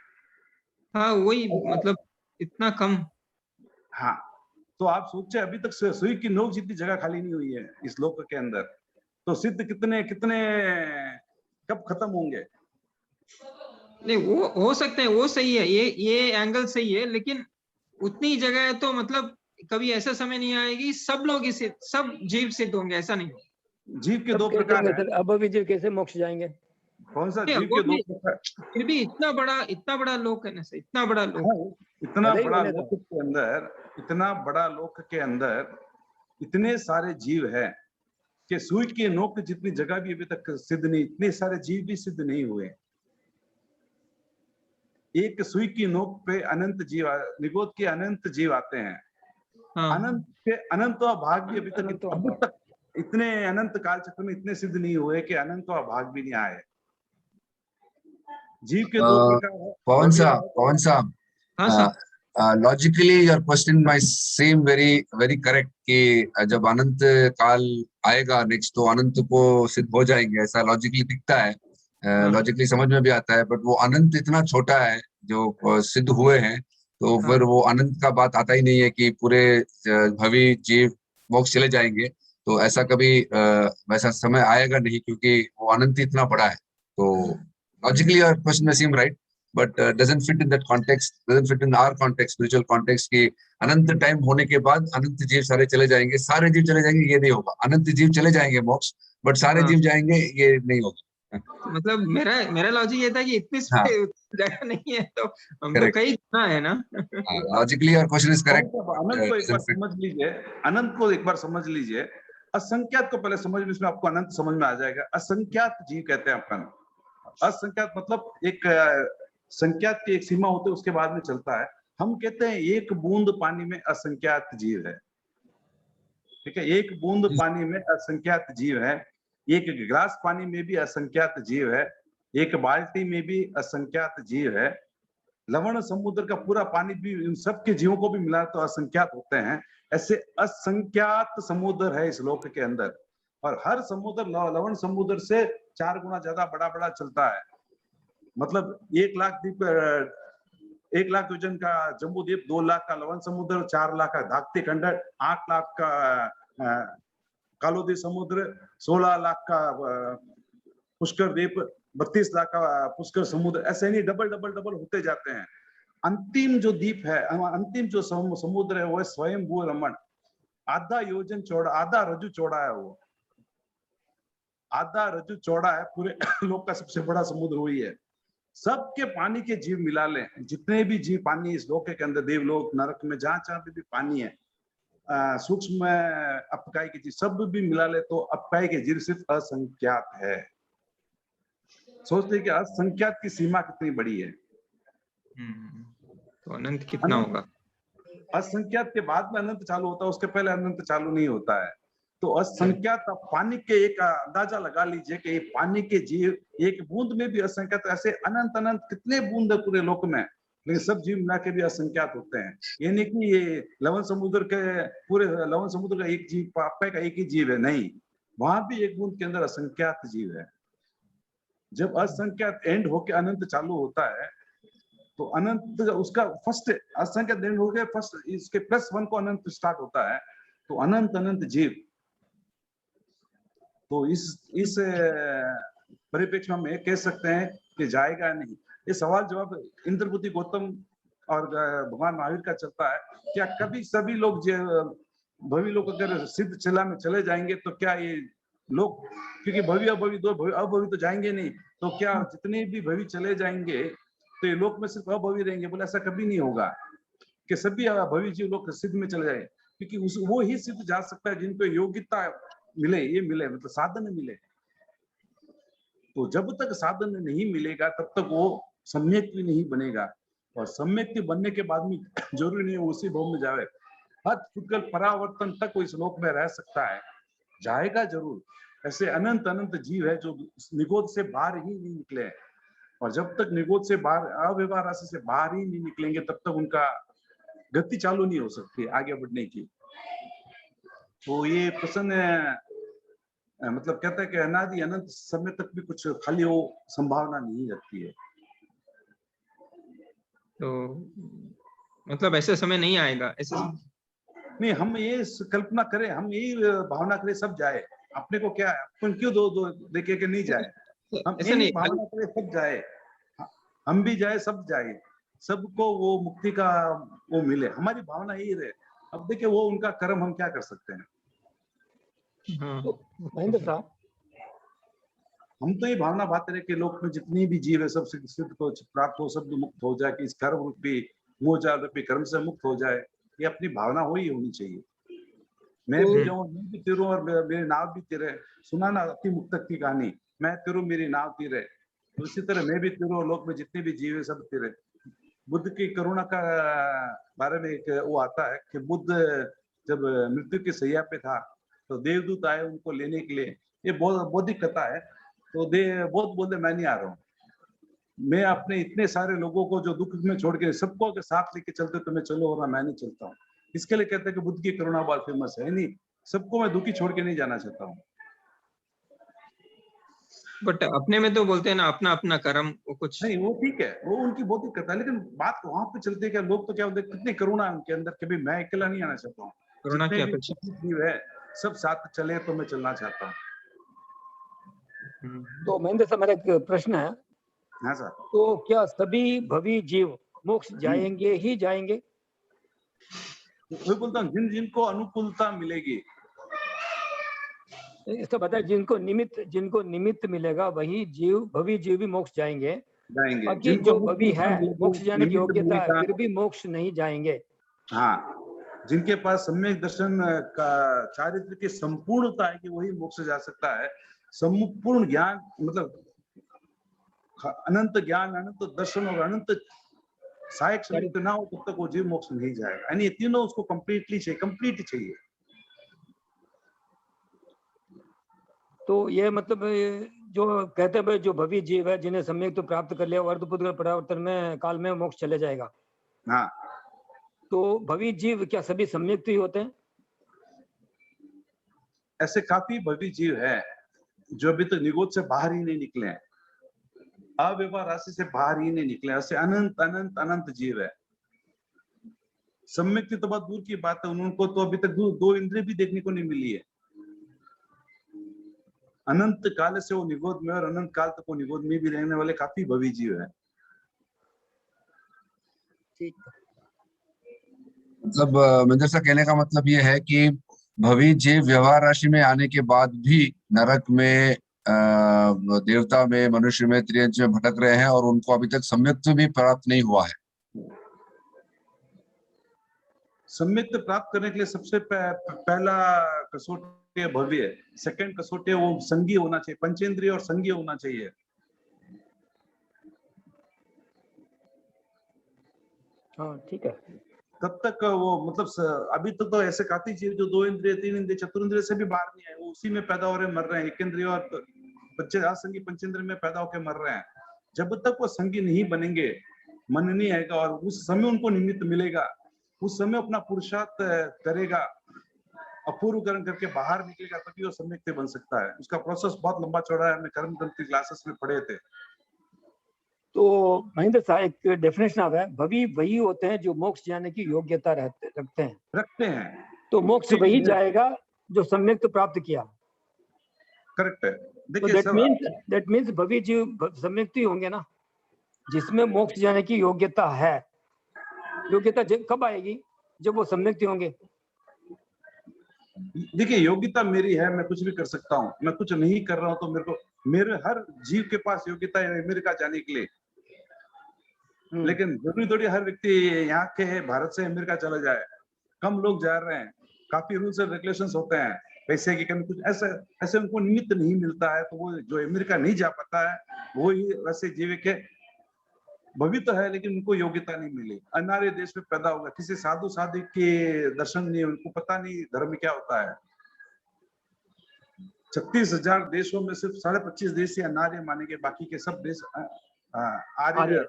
हाँ वही मतलब इतना कम। हाँ, तो आप सोचे अभी तक सुई की नोक जितनी जगह खाली नहीं हुई है इस लोक के अंदर, तो सिद्ध कितने कितने कब खत्म होंगे? नहीं वो हो सकते हैं, वो सही है, ये एंगल सही है, लेकिन उतनी जगह है तो मतलब कभी ऐसा समय नहीं आएगी सब लोग इसे सब जीव सिद्ध होंगे, ऐसा नहीं होगा। जीव के तब दो कैसे प्रकार होंगे हैं। सर? अभावी जीव कैसे मोक्ष जाएंगे? कौन सा नहीं, जीव वो के दो भी प्रकार? फिर भी इतना बड़ा लोक है ना सर, इतना बड़ा लोक। हाँ, इतना भले ही बड़ा होने दो। लोक के अंदर, इतना बड़ा लोक के अंदर इतने सारे जीव है कि सुई के नोक जितनी जगह भी अभी तक सिद्ध नहीं, इतने सारे जीव भी सिद्ध नहीं हुए। एक सुई की नोक पे अनंत जीव, निगोद के अनंत जीव आते हैं। हाँ अनंत के अनंत भाग भी अभी अनंत तक भाग। इतने अनंत काल चक्र में इतने सिद्ध नहीं हुए कि अनंत भाग भी नहीं आए। जीव के दो प्रकार है, पवन साहब हाँ sir. Logically your question might seem very very correct कि जब अनंत काल आएगा नेक्स्ट तो अनंत को सिद्ध हो जाएंगे, ऐसा लॉजिकली दिखता है, लॉजिकली समझ में भी आता है। बट वो अनंत इतना छोटा है जो सिद्ध हुए हैं, तो हाँ फिर वो अनंत का बात आता ही नहीं है कि पूरे भवी जीव मोक्ष चले जाएंगे। तो ऐसा कभी वैसा समय आएगा नहीं, क्योंकि वो अनंत इतना बड़ा है। तो logically your question may seem right, but doesn't fit in that context, doesn't fit in our context, spiritual context कि अनंत टाइम होने के बाद अनंत जीव सारे चले जाएंगे, सारे जीव चले जाएंगे, ये नहीं होगा। अनंत जीव चले जाएंगे मोक्ष, बट सारे हाँ। जीव जाएंगे, ये नहीं होगा। मतलब मेरा लॉजिक ये था कि इतनी हाँ, जगह नहीं है तो हम तो correct. कहीं जाना है ना। Logically your question is correct. अनंत को एक बार Doesn't fit. समझ लीजिए, अनंत को एक बार समझ लीजिए। असंख्यात को पहले समझ, इसमें आपको अनंत समझ में आ जाएगा। असंख्यात जीव कहते हैं अपन। असंख्यात मतलब एक संख्यात की एक सीमा होती है, उसके बाद में चलता है। हम कहते हैं एक बूंद पानी में असंख्यात जीव है। ठीक है, एक बूंद पानी में असंख्यात जीव है, एक गिलास पानी में भी असंख्यात जीव है, एक बाल्टी में भी असंख्यात जीव है। लवण समुद्र का पूरा पानी भी, इन सबके जीवों को भी मिला तो असंख्यात होते हैं। ऐसे असंख्यात समुद्र है इस लोक के अंदर, और हर समुद्र लवण समुद्र से 4 गुना ज्यादा बड़ा बड़ा चलता है। मतलब 1 लाख द्वीप, 1 लाख योजन का जम्बू द्वीप, 2 लाख का लवण समुद्र, 4 लाख का धाकती खंडर, 8 लाख का कालोदी समुद्र, 16 लाख का पुष्कर द्वीप, 32 लाख का पुष्कर समुद्र, ऐसे नहीं डबल डबल डबल होते जाते हैं। अंतिम जो द्वीप है, अंतिम जो समुद्र है वो है स्वयंभू रमण। आधा योजन चौड़ा, आधा रज्जु चौड़ा है वो, आधा रज्जु चौड़ा है। पूरे लोक का सबसे बड़ा समुद्र वही है। सबके पानी के जीव मिला लें, जितने भी जीव पानी इस लोक के अंदर, देवलोक नरक में जहां जहां भी पानी है, सूक्ष्म अपकाय के जीव सब भी मिला ले तो अपकाय के जीव सिर्फ असंख्यात है। सोचते कि असंख्यात की सीमा कितनी बड़ी है। तो अनंत कितना होगा? असंख्यात के बाद में अनंत चालू होता है, उसके पहले अनंत चालू नहीं होता है। तो असंख्यात, पानी के एक अंदाजा लगा लीजिए कि पानी के जीव एक बूंद में भी असंख्यात, ऐसे अनंत अनंत कितने बूंद है पूरे लोक में, लेकिन सब जीव मिला के भी असंख्यात होते हैं। ये नहीं कि ये लवण समुद्र के, पूरे लवण समुद्र का एक जीव, पापा का एक ही जीव है, नहीं, वहां भी एक बूंद के अंदर असंख्यात जीव है। जब असंख्यात एंड होके अनंत चालू होता है तो अनंत उसका फर्स्ट असंख्यात एंड हो गया, फर्स्ट इसके +1 को अनंत स्टार्ट होता है। तो अनंत अनंत जीव, तो इस परिप्रेक्ष्य में हम ये कह सकते हैं कि जाएगा नहीं। ये सवाल जवाब इंद्रबुद्धि गौतम और भगवान महावीर का चलता है। क्या कभी सभी लोग भवी लोग अगर सिद्ध चला में चले जाएंगे तो क्या ये लोग, क्योंकि भवी अभवी दो, अभवी तो जाएंगे नहीं, तो क्या जितने भी भवी चले जाएंगे तो ये लोक में सिर्फ अभवी रहेंगे? बोले ऐसा कभी नहीं होगा कि सभी भवी जीव लोग सिद्ध में चले जाए, क्योंकि वो ही सिद्ध जा सकता है जिनको योग्यता मिले, ये मिले, मतलब साधन मिले। तो जब तक साधन नहीं मिलेगा तब तक वो सम्यक भी नहीं बनेगा, और सम्यक बनने के बाद में जरूरी नहीं है उसी भाव में जावे। अद्भुत परावर्तन तक वो इस लोक में रह सकता है, जाएगा जरूर। ऐसे अनंत अनंत जीव है जो निगोद से बाहर ही नहीं निकले, और जब तक निगोद से बाहर, अव्यवहार राशि से बाहर ही नहीं निकलेंगे तब तक उनका गति चालू नहीं हो सकती आगे बढ़ने की। तो ये प्रश्न मतलब कहता है कि अनादि अनंत समय तक भी कुछ खाली वो संभावना नहीं रखती है। तो मतलब ऐसे समय नहीं आएगा, ऐसे नहीं, हम ये कल्पना करें, हम यही भावना करें सब जाए, अपने को क्या है, अपन क्यों दो देखे कि नहीं जाए, हम ऐसा नहीं, भावना करें सब जाए, हम भी जाए, सब जाए, सबको वो मुक्ति का वो मिले, हमारी भावना यही रहे। अब देखिए वो उनका कर्म, हम क्या कर सकते हैं। हाँ। तो महेंद्र साहब, हम तो ये भावना बात रहे कि लोक में जितनी भी जीव है सब सिद्ध को प्राप्त हो, सब मुक्त हो जाए, कि इस कर्म रूपी मोहजाल रूपी कर्म से मुक्त हो जाए, ये अपनी भावना होनी चाहिए। मैं भी जाऊं, मैं भी तिरूं और मेरी नाव भी तिरे, सुना ना अति मुक्तक की कहानी, मैं तिरूं मेरी नाव तिरे, तो इसी तरह मैं भी तिरूं, लोक में जितने भी जीव है सब तिरे। बुद्ध की करुणा का बारे में एक वो आता है कि बुद्ध जब मृत्यु की सैया पे था तो देवदूत आए उनको लेने के लिए, ये बौद्धिक कथा है। तो बहुत बोलते मैं नहीं आ रहा हूँ, मैं अपने इतने सारे लोगों को जो दुख में छोड़ के सबको अगर साथ लेके चलते तो मैं चलो, और मैं नहीं चलता हूँ। इसके लिए कहते हैं कि बुद्ध की करुणा बहुत फेमस है, नहीं सबको मैं दुखी छोड़ के नहीं जाना चाहता हूँ। बट अपने में तो बोलते हैं ना, अपना अपना कर्म, वो कुछ नहीं, वो ठीक है, वो उनकी बहुत दिक्कत है, लेकिन बात वहां पे चलती है कि लोग तो क्या बोलते हैं, कितनी करुणा है उनके अंदर, कभी मैं अकेला नहीं आना चाहता हूँ, करुणा की जितने भी अपेक्षा। जीव है सब साथ चले तो मैं चलना चाहता हूँ। तो महेंद्र साहब, मेरा एक प्रश्न है। हाँ सर। तो क्या सभी भवी जीव मोक्ष जाएंगे ही जाएंगे? वही बोलता हूँ, जिनको अनुकूलता मिलेगी, इसका बताए, जिनको निमित्त मिलेगा वही जीव, भवी जीव भी मोक्ष जाएंगे। जाएंगे। बाकी जो भवी है, मोक्ष जाने की योग्यता है, फिर भी मोक्ष नहीं जाएंगे। हाँ, जिनके पास सम्यक दर्शन का चारित्र की संपूर्णता है कि वही मोक्ष जा सकता है। संपूर्ण ज्ञान मतलब अनंत ज्ञान, अनंत दर्शन और अनंत सहायक संयुक्त ना हो तब तक वो जीव मोक्ष नहीं जाएगा। यानी ये तीनों उसको कंप्लीटली चाहिए, कंप्लीट चाहिए। तो ये मतलब जो कहते हैं जो भवी जीव है, जिन्हें सम्यक तो प्राप्त कर लिया, अर्धपुत्र परावर्तन में काल में मोक्ष चले जाएगा। हाँ, तो भवी जीव क्या सभी सम्यक ही होते हैं? ऐसे काफी भवी जीव है जो अभी तक निगोद से बाहर ही नहीं निकले हैं, अव्यवहार राशि से बाहर ही नहीं निकले। ऐसे अनंत अनंत अनंत जीव है। सम्यक की तो बहुत दूर की बात है, उनको तो अभी तक दो इंद्रिय भी देखने को नहीं मिली है। अनंत काल से वो निगोद में, और अनंत काल तक वो निगोद में भी रहने वाले काफी भवी जीव है। ठीक। मतलब महेंद्र साहब कहने का मतलब ये है कि भवी जीव व्यवहार राशि में आने के बाद भी नरक में, देवता में, मनुष्य में, त्रियंच में भटक रहे हैं, और उनको अभी तक सम्यक्त्व भी प्राप्त नहीं हुआ है। सम्यक्त्व प्राप्त करने के लिए सबसे पहला कसौटी भव्य है, सेकंड कसौटी वो संगी होना चाहिए, पंचेंद्रिय और संगी होना चाहिए। हाँ, ठीक है। तब तक वो मतलब अभी तक तो ऐसे काफी जीव जो 2 इंद्रिय, 3 इंद्रिय, चतुर्ंद्रिय से भी बाहर नहीं आए, वो उसी में पैदा हो रहे मर रहे हैं, एक इंद्रिय और असंगी पंचेंद्रिय में पैदा होकर मर रहे हैं। जब तक वो संगी नहीं बनेंगे, मन नहीं आएगा, और उस समय उनको निमित्त मिलेगा, उस समय अपना पुरुषार्थ करेगा, अपूर्वकरण करके बाहर निकलेगा, तभी वो सम्यक बन सकता है। उसका प्रोसेस बहुत लंबा चौड़ा है, हमने कर्म ग्रंथि क्लासेस में पढ़े थे। तो महेंद्र साहब, एक डेफिनेशन आता है, भवी वही होते हैं जो मोक्ष जाने की योग्यता रखते हैं। तो मोक्ष वही जाएगा जो सम्यक तो प्राप्त किया। करेक्ट है। देखिए, दैट मीन्स भवी जीव सम्यक ही होंगे ना, जिसमें मोक्ष जाने की योग्यता है। योग्यता कब आएगी? जब वो सम्यक होंगे। देखिए, योग्यता मेरी है, मैं कुछ भी कर सकता हूँ, मैं कुछ नहीं कर रहा हूँ तो मेरे हर जीव के पास योग्यता है अमेरिका जाने के लिए। लेकिन जरूरी थोड़ी हर व्यक्ति यहाँ के भारत से अमेरिका चला जाए, कम लोग जा रहे हैं। काफी रूल्स एंड रेगुलेशंस होते हैं पैसे की कमी, कुछ ऐसे उनको निमित्त नहीं मिलता है, तो वो जो अमेरिका नहीं जा पाता है वो ही वैसे जीवे के भविष्य है, लेकिन उनको योग्यता नहीं मिली। अनार्य देश में पैदा होगा, किसी साधु साधु के दर्शन नहीं, उनको पता नहीं धर्म क्या होता है। 36,000 देशों में सिर्फ 25.5 देश ही अनार्य मानेंगे, बाकी के सब देश आर्य,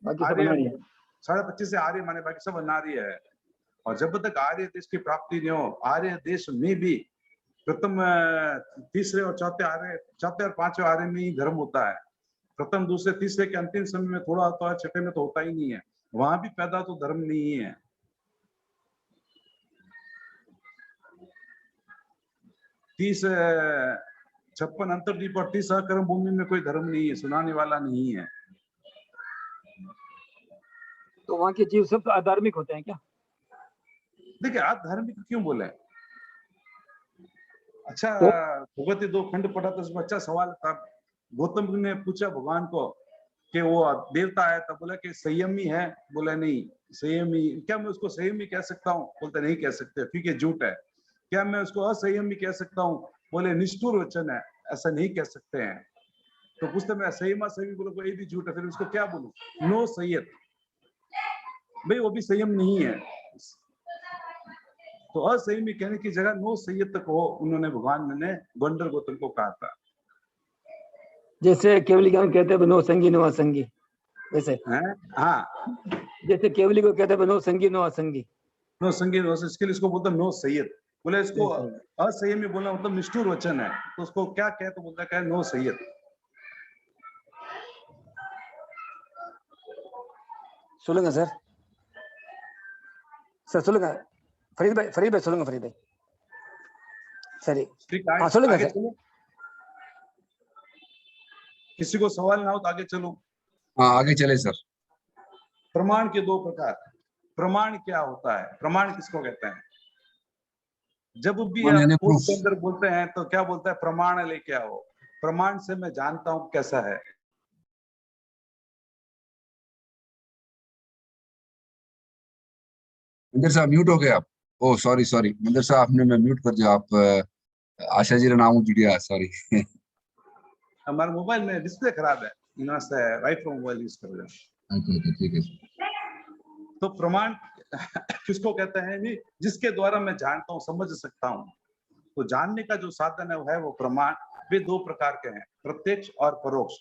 25.5 से आर्य माने, बाकी सब अनार्य है। और जब तक आर्य देश की प्राप्ति नहीं हो, आर्य देश में भी प्रथम तीसरे और चौथे और पांचवें आर्य में ही धर्म होता है। प्रथम दूसरे तीसरे के अंतिम समय में थोड़ा होता है, छठे में तो होता ही नहीं है। वहां भी पैदा तो धर्म नहीं है। तीस 56 अंतर्दीप और 30 कर्म भूमि में कोई धर्म नहीं है, सुनाने वाला नहीं है। तो वहाँ के जीव सब अधार्मिक होते हैं क्या? देखिए, आप धार्मिक क्यों बोले? अच्छा, भगवती 2 खंड पढ़ा तो उसमें अच्छा सवाल था। गौतम ने पूछा भगवान को कि वो देवता है, तब बोला कि संयमी है। बोला नहीं, संयमी क्या मैं उसको संयमी कह सकता हूँ? बोलते नहीं कह सकते, क्योंकि झूठ है। क्या मैं उसको असंयमी कह सकता हूँ? बोले निष्ठुर वचन है, ऐसा नहीं कह सकते हैं। तो पूछते मैं संयमा संयमी बोलो, ये भी झूठ है, फिर उसको क्या बोलूं? नो संयत, भाई वो भी संयम नहीं है। तो असंयमी कहने की जगह नो संयत को उन्होंने भगवान ने गोंडर गौतम को कहा था। जैसे केवली ज्ञान कहते हैं नो संगी नो असंगी, वैसे हाँ, जैसे केवली को कहते हैं नो संगी नो असंगी, नो संगी नो, इसके लिए इसको बोलते नो संयत। बोले इसको असंयमी बोलना मतलब निष्ठुर वचन है, तो उसको क्या कहे? तो बोलता है नो संयत। சொல்லுங்க சார், சார் சொல்லுங்க फरीद भाई சொல்லுங்க फरीद भाई। சரி, हाँ சொல்லுங்க सर। किसी को सवाल ना हो तो आगे चलो। हाँ आगे चले सर। प्रमाण के 2 प्रकार। प्रमाण क्या होता है? प्रमाण किसको कहते हैं? जब भी आप कोर्ट के अंदर बोलते हैं तो क्या बोलता है? प्रमाण लेके आओ। प्रमाण से मैं जानता हूं कैसा है। मंदिर साहब म्यूट हो गए आप। ओ सॉरी मंदिर साहब, आपने मैं म्यूट कर दिया। आप आशा जी का नाम जुड़िया, सॉरी। हमारे मोबाइल में डिस्प्ले खराब है, यहाँ से वाइफ मोबाइल यूज कर रहे हैं। ठीक है। तो प्रमाण किसको कहते हैं? जिसके द्वारा मैं जानता हूँ, समझ सकता हूँ। तो जानने का जो साधन है वो प्रमाण। वे 2 प्रकार के हैं, प्रत्यक्ष और परोक्ष।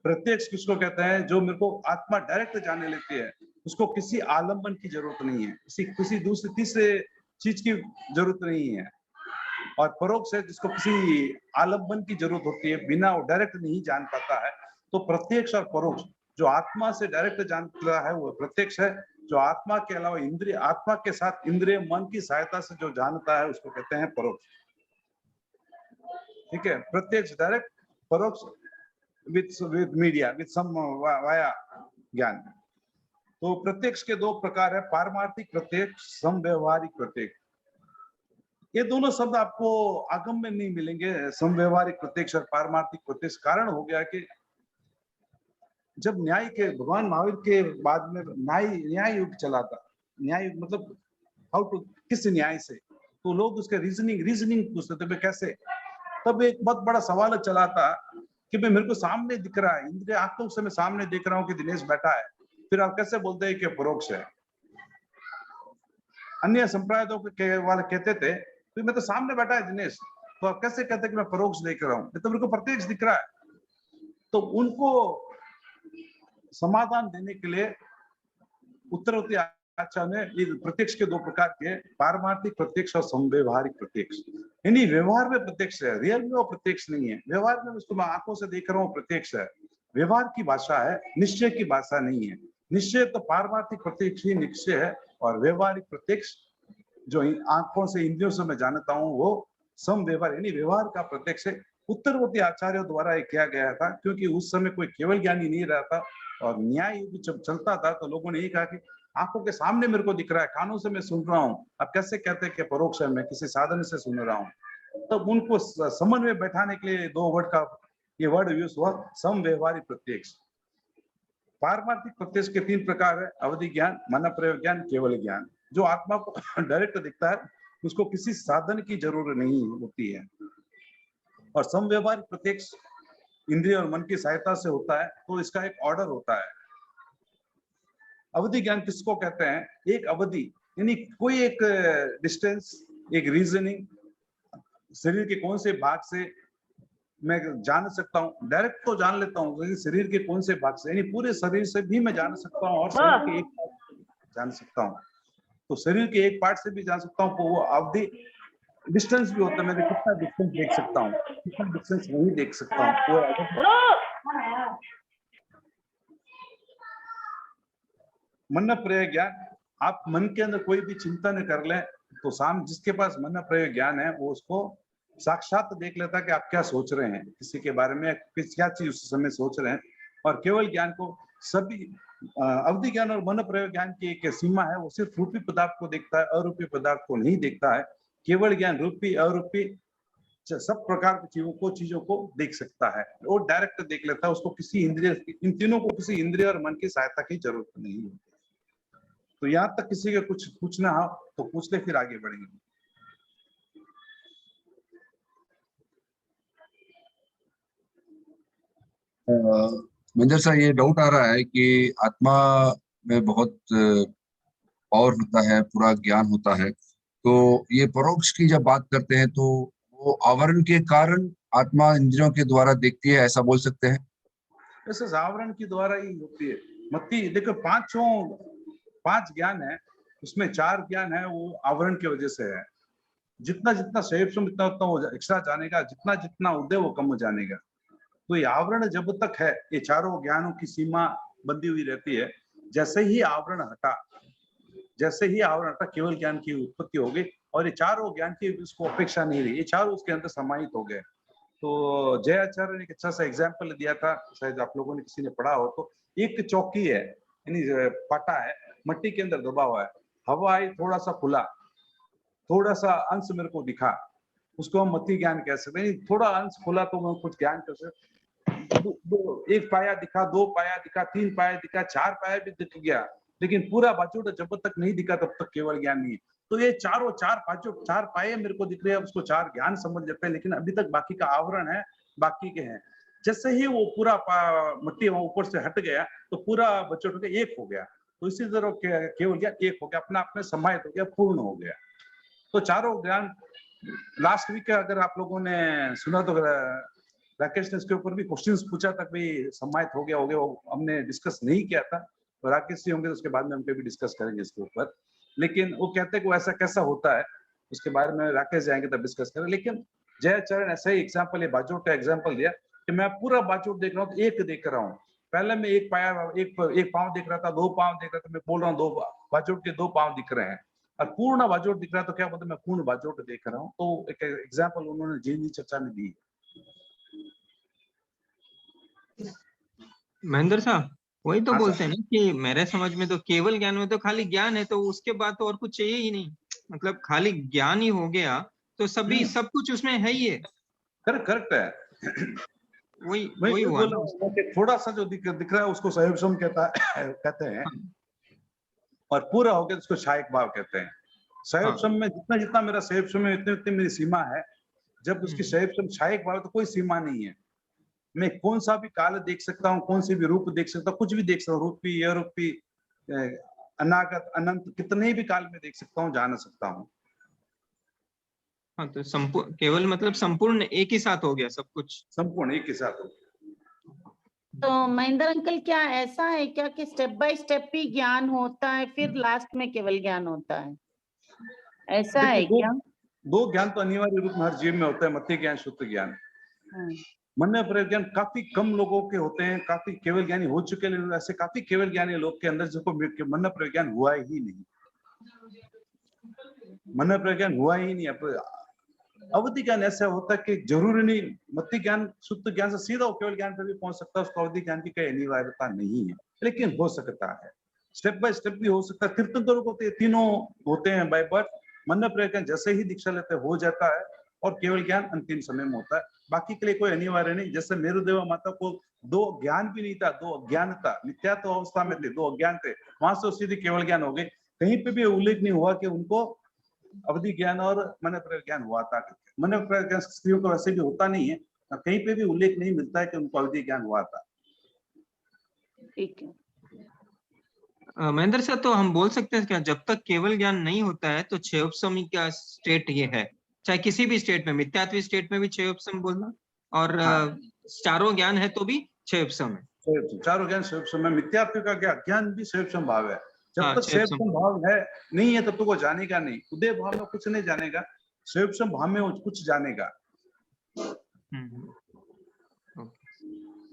प्रत्यक्ष किसको कहते हैं? जो मेरे को आत्मा डायरेक्ट जाने लेती है, उसको किसी आलंबन की जरूरत नहीं है, किसी दूसरे तीसरे चीज की जरूरत नहीं है। और परोक्ष है जिसको किसी आलंबन की जरूरत होती है, बिना वो डायरेक्ट नहीं जान पाता है। तो प्रत्यक्ष और परोक्ष, जो आत्मा से डायरेक्ट जानता है वो प्रत्यक्ष है। जो आत्मा के अलावा इंद्रिय, आत्मा के साथ इंद्रिय मन की सहायता से जो जानता है उसको कहते हैं परोक्ष। ठीक है, प्रत्यक्ष डायरेक्ट, परोक्ष with media, with some via ज्ञान। तो प्रत्यक्ष के 2 प्रकार है, पारमार्थिक प्रत्यक्ष, समव्यवहारिक प्रत्यक्ष। ये दोनों शब्द आपको आगम में नहीं मिलेंगे, समव्यवहारिक प्रत्यक्ष और पारमार्थिक प्रत्यक्ष। कारण हो गया कि जब न्याय के, भगवान महावीर के बाद में न्याय युग चला था। न्याय युग मतलब हाउ टू, किस न्याय से, तो लोग उसके रीजनिंग पूछते थे कैसे। तब एक बहुत बड़ा सवाल चला था कि भाई मेरे को सामने दिख रहा है, इंद्रिय आंखों से मैं सामने देख रहा हूँ कि दिनेश बैठा है, फिर आप कैसे बोलते हैं कि परोक्ष है? अन्य संप्रदायों के वाले कहते थे तो मैं तो सामने बैठा है दिनेश, तो आप कैसे कहते कि मैं परोक्ष देख रहा हूँ? तो मेरे को प्रत्यक्ष दिख रहा है। तो उनको समाधान देने के लिए उत्तरवर्ती आचार्य ने प्रत्यक्ष के 2 प्रकार के, पारमार्थिक प्रत्यक्ष और समव्यवहारिक प्रत्यक्ष। यानी व्यवहार में प्रत्यक्ष है, रियल में वो प्रत्यक्ष नहीं है। व्यवहार में उसको मैं आंखों से देख रहा हूँ, प्रत्यक्ष है। व्यवहार की भाषा है, निश्चय की भाषा नहीं है। निश्चय तो पारमार्थिक प्रत्यक्ष ही निश्चय है, और व्यवहारिक प्रत्यक्ष जो आंखों से, इंद्रियों से मैं जानता हूँ वो समव्यवहार यानी व्यवहार का प्रत्यक्ष है। उत्तरवर्ती आचार्यों द्वारा ये किया गया था, क्योंकि उस समय कोई केवल ज्ञानी नहीं रहा था और न्याय युग जब चलता था तो लोगों ने ये कहा कि आंखों के सामने मेरे को दिख रहा है, कानों से मैं सुन रहा हूँ, अब कैसे कहते हैं कि परोक्ष है, मैं किसी साधन से सुन रहा हूँ। तब उनको समन्वय बैठाने के लिए 2 वर्ड का ये वर्ड यूज हुआ, समव्यवहारिक प्रत्यक्ष। पारमार्थिक प्रत्यक्ष के 3 प्रकार है, अवधि ज्ञान, मन प्रयोग ज्ञान, केवल ज्ञान। जो आत्मा को डायरेक्ट दिखता है उसको किसी साधन की जरूरत नहीं होती है। और समव्यवहार प्रत्यक्ष इंद्रिय और मन की सहायता से होता है, तो इसका एक ऑर्डर होता है। अवधि ज्ञान किसको कहते हैं? एक अवधि यानी कोई एक डिस्टेंस, एक रीजनिंग, शरीर के कौन से भाग से मैं जान सकता हूँ, डायरेक्ट तो जान लेता हूँ, लेकिन शरीर के कौन से भाग से, यानी पूरे शरीर से भी मैं जान सकता हूँ, और शरीर के एक पार्ट से जान सकता हूँ। तो शरीर के एक पार्ट से भी जान सकता हूँ, तो वो अवधि डिस्टेंस भी होता है। मैं कितना डिस्टेंस देख सकता हूँ, कितना डिस्टेंस नहीं देख सकता हूँ, वो मन प्रयोग ज्ञान। आप मन के अंदर कोई भी चिंतन कर लें, तो साम जिसके पास मन प्रयोग ज्ञान है, वो उसको साक्षात देख लेता है कि आप क्या सोच रहे हैं, किसी के बारे में क्या चीज उस समय सोच रहे हैं। और केवल ज्ञान को सभी अवधि ज्ञान और मन प्रयोग ज्ञान की एक सीमा है, वो सिर्फ रूपी पदार्थ को देखता है, अरूपी पदार्थ को नहीं देखता है। केवल ज्ञान रूपी अरूपी सब प्रकार की चीजों को देख सकता है, वो डायरेक्ट देख लेता है, उसको किसी इंद्रिय, इन तीनों को किसी इंद्रिय और मन की सहायता की जरूरत नहीं होती। तो यहाँ तक किसी का कुछ पूछना हो तो पूछ ले, फिर आगे बढ़ेंगे। महेंद्र सर, ये डाउट आ रहा है कि आत्मा में बहुत पावर होता है, पूरा ज्ञान होता है, तो ये परोक्ष की जब बात करते हैं तो वो आवरण के कारण आत्मा इंद्रियों के द्वारा देखती है, ऐसा बोल सकते हैं? वैसे आवरण की द्वारा ही होती है। मत्ती देखो, पांच ज्ञान है, उसमें 4 ज्ञान है वो आवरण की वजह से है। जितना जितना शरीर उतना उतना वो एक्स्ट्रा जानेगा, जितना जितना उदय वो कम जानेगा। तो ये आवरण जब तक है, ये चारों ज्ञानों की सीमा बंधी हुई रहती है। जैसे ही आवरण हटा, केवल ज्ञान की उत्पत्ति हो गई, और ये चारों ज्ञान की उसको अपेक्षा नहीं रही, ये चारों उसके अंदर समाहित हो गए। तो जय आचार्य ने एक अच्छा सा एग्जाम्पल दिया था, शायद आप लोगों ने किसी ने पढ़ा हो तो। एक चौकी है, यानी पाटा है, मट्टी के अंदर दबा हुआ है, हवा आई, थोड़ा सा खुला, थोड़ा सा अंश मेरे को दिखा, उसको हम मति ज्ञान कह सकते हैं। थोड़ा अंश खुला तो मैं कुछ ज्ञान कर सकते। एक पाया दिखा, 2 पाया दिखा, 3 पाया दिखा, 4 पाया भी दिख गया, लेकिन पूरा बाजूट जब तक नहीं दिखा तब तक केवल ज्ञान नहीं है। तो ये चार पाए मेरे को दिख रहे हैं, उसको 4 ज्ञान समझ लेते हैं, लेकिन अभी तक बाकी का आवरण है, बाकी के हैं। जैसे ही वो पूरा मट्टी ऊपर से हट गया, तो पूरा बचोट एक हो गया। तो इसी तरह केवल ज्ञान एक हो गया, अपना अपने समाहित हो गया, पूर्ण हो गया। तो चारों ज्ञान लास्ट वीक अगर आप लोगों ने सुना तो राकेश ने इसके ऊपर भी क्वेश्चंस पूछा था, भाई समाहित हो गया, वो हमने डिस्कस नहीं किया था। तो राकेश जी होंगे तो उसके बाद में हम कभी डिस्कस करेंगे इसके ऊपर। लेकिन वो कहते हैं कि ऐसा कैसा होता है, उसके बारे में राकेश जाएंगे तब डिस्कस करें। लेकिन जयाचरण ऐसा ही एग्जाम्पल, बाजोट का एग्जाम्पल दिया कि मैं पूरा बाजोट देख रहा हूँ, तो एक देख रहा हूँ। पहले मैं एक पाँव देख रहा था, 2 पाँव देख रहा था, मैं बोल रहा हूँ 2 बाजोट के 2 पाँव दिख रहे हैं, और पूर्ण बाजोट दिख रहा है, तो क्या बोलते मैं पूर्ण बाजोट देख रहा हूँ। तो एक एग्जाम्पल उन्होंने जी चर्चा में दी। महेंद्र साहब, वही तो हाँ बोलते हैं ना कि मेरे समझ में तो केवल ज्ञान में तो खाली ज्ञान है, तो उसके बाद तो और कुछ चाहिए ही नहीं। मतलब खाली ज्ञान ही हो गया तो सभी सब कुछ उसमें है ही है। करेक्ट है। वही हुआ ना। थोड़ा सा जो दिख रहा है उसको सहयोगसम कहते हैं, और पूरा हो गया उसको सहायक भाव कहते हैं। सहयोगसम में जितना जितना मेरा सहयोगसम है, इतनी उतनी मेरी सीमा है। जब उसकी सहयोगसम सहायक भाव तो कोई सीमा नहीं है। मैं कौन सा भी काल देख सकता हूँ, कौन सी भी रूप देख सकता हूँ, कुछ भी देख सकता हूँ, रूपी अरूपी अनागत अनंत कितने भी काल में देख सकता हूँ, जान सकता हूँ। हाँ, तो संपूर्ण केवल मतलब संपूर्ण एक ही साथ हो गया, सब कुछ संपूर्ण एक ही साथ हो गया। तो महेंद्र अंकल, क्या ऐसा है क्या कि स्टेप बाय स्टेप ही ज्ञान होता है, फिर लास्ट में केवल ज्ञान होता है, ऐसा है क्या? 2 ज्ञान तो अनिवार्य रूप में हर जीव में होता है, मति ज्ञान, शुद्ध ज्ञान। मन प्रयोग ज्ञान काफी कम लोगों के होते हैं, काफी केवल ज्ञानी हो चुके हैं, ऐसे काफी केवल ज्ञानी लोग के अंदर जिसको मन प्रयोग ज्ञान हुआ ही नहीं, मन प्रयोग ज्ञान हुआ ही नहीं। अवधि ज्ञान ऐसा होता है कि जरूरी नहीं मति ज्ञान शुद्ध ज्ञान से सीधा केवल ज्ञान पर भी पहुंच सकता है, उसको अवधि ज्ञान की कोई अनिवार्यता नहीं है, लेकिन हो सकता है, स्टेप बाय स्टेप भी हो सकता है। तीर्थंकरों को तीनों होते हैं बाय बर्थ। मन प्रयोग ज्ञान जैसे ही दीक्षा लेते हो जाता है, और केवल ज्ञान अंतिम समय में होता है, बाकी के लिए कोई अनिवार्य नहीं। जैसे मेरुदेवा माता को 2 ज्ञान भी नहीं था, 2 अज्ञान था, मिथ्यात्व अवस्था में थे, 2 अज्ञान थे, वहां से सीधे केवल ज्ञान हो गए। कहीं पे भी उल्लेख नहीं हुआ कि उनको अवधि ज्ञान और मन प्रयोग ज्ञान हुआ था। मन प्रयोग ज्ञान स्त्रियों को वैसे भी होता नहीं है, कहीं पे भी उल्लेख नहीं मिलता है कि उनको अवधि ज्ञान हुआ था। ठीक है। महेंद्र सर, तो हम बोल सकते हैं क्या जब तक केवल ज्ञान नहीं होता है तो छह उपसमी का स्टेट ये है, चाहे किसी भी स्टेट में, मिथ्यात्व स्टेट में भी छह उपसम बोलना, और चारों ज्ञान है तो भी छह उपसम है। चारों ज्ञान छह उपसम है, मिथ्यात्व का ज्ञान भी छह उपसम भाव है। जब हाँ, तक छह उपसम भाव है नहीं है तब तक वो जानेगा नहीं। उदय भाव में कुछ नहीं जानेगा, छह उपसम भाव में वो कुछ जानेगा।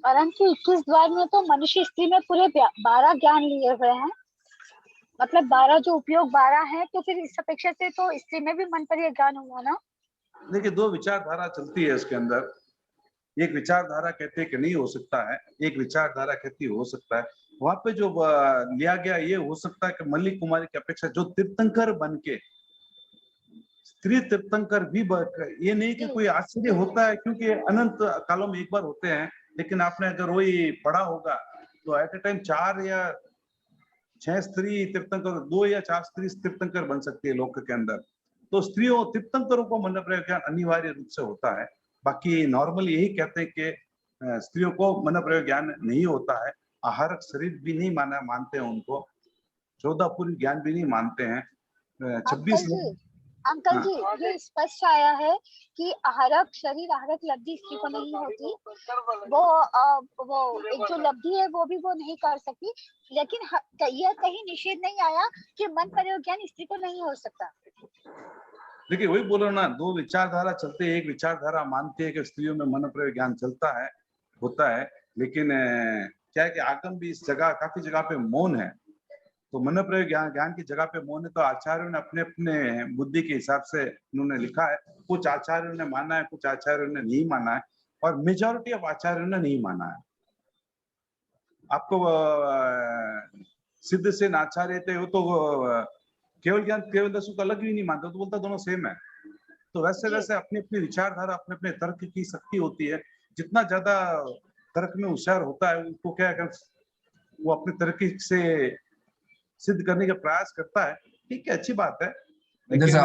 परंतु 21 द्वार में तो मनुष्य स्त्री में पूरे 12 ज्ञान लिए हुए हैं, मतलब 12 जो उपयोग 12 है, तो फिर इस अपेक्षा से तो स्त्री में भी मन पर यह ज्ञान हुआ ना। देखिए, दो विचारधारा चलती है इसके अंदर। एक विचारधारा कहती है कि नहीं हो सकता है, एक विचारधारा कहती है हो सकता है। वहां पे जो लिया गया ये हो सकता है कि मल्लिक कुमारी की अपेक्षा जो तीर्थंकर बन के स्त्री तीर्थंकर भी ये नहीं कि कोई आश्चर्य होता है, क्योंकि अनंत कालों में एक बार होते हैं। लेकिन आपने अगर वही पढ़ा होगा तो एट ए टाइम 4 या 6 स्त्री तीर्थंकर, 2 या 4 स्त्री तीर्थंकर बन सकती है लोक के अंदर। तो स्त्रियों तीर्थंकरों को मन प्रयोग ज्ञान अनिवार्य रूप से होता है। बाकी नॉर्मल यही कहते हैं कि स्त्रियों को मन प्रयोग ज्ञान नहीं होता है। आहारक शरीर भी नहीं मानते हैं उनको, 14 पूर्व ज्ञान भी नहीं मानते हैं। 26 अंकल जी ये स्पष्ट आया है कि आहारक शरीर, आहारक लब्धि स्त्री को नहीं होती। वो एक जो लब्धि है वो भी वो नहीं कर सकती, लेकिन यह कहीं निषेध नहीं आया कि मन प्रयोग ज्ञान स्त्री को नहीं हो सकता। देखिए, वही बोल रहा ना, दो विचारधारा चलते हैं। एक विचारधारा मानती है कि स्त्रियों में मन प्रयोग ज्ञान चलता है, होता है, लेकिन क्या है कि आगम भी इस जगह काफी जगह पे मौन है। तो मन प्रयोग ज्ञान की जगह पे मौन है। तो आचार्यों ने अपने अपने बुद्धि के हिसाब से उन्होंने लिखा है। कुछ आचार्यों ने माना है, कुछ आचार्यों ने नहीं माना है, और मेजॉरिटी ऑफ आचार्यों ने नहीं माना है। आपको सिद्ध से आचार्य थे, वो तो केवल ज्ञान केवल दसों का अलग भी नहीं मानता, तो बोलता दोनों सेम है। तो वैसे वैसे अपनी अपनी विचारधारा, अपने अपने तर्क की शक्ति होती है। जितना ज्यादा तर्क में होशियार होता है उनको क्या है, वो अपने तर्क से सिद्ध करने का प्रयास करता है। ठीक है, अच्छी बात है। लेकिन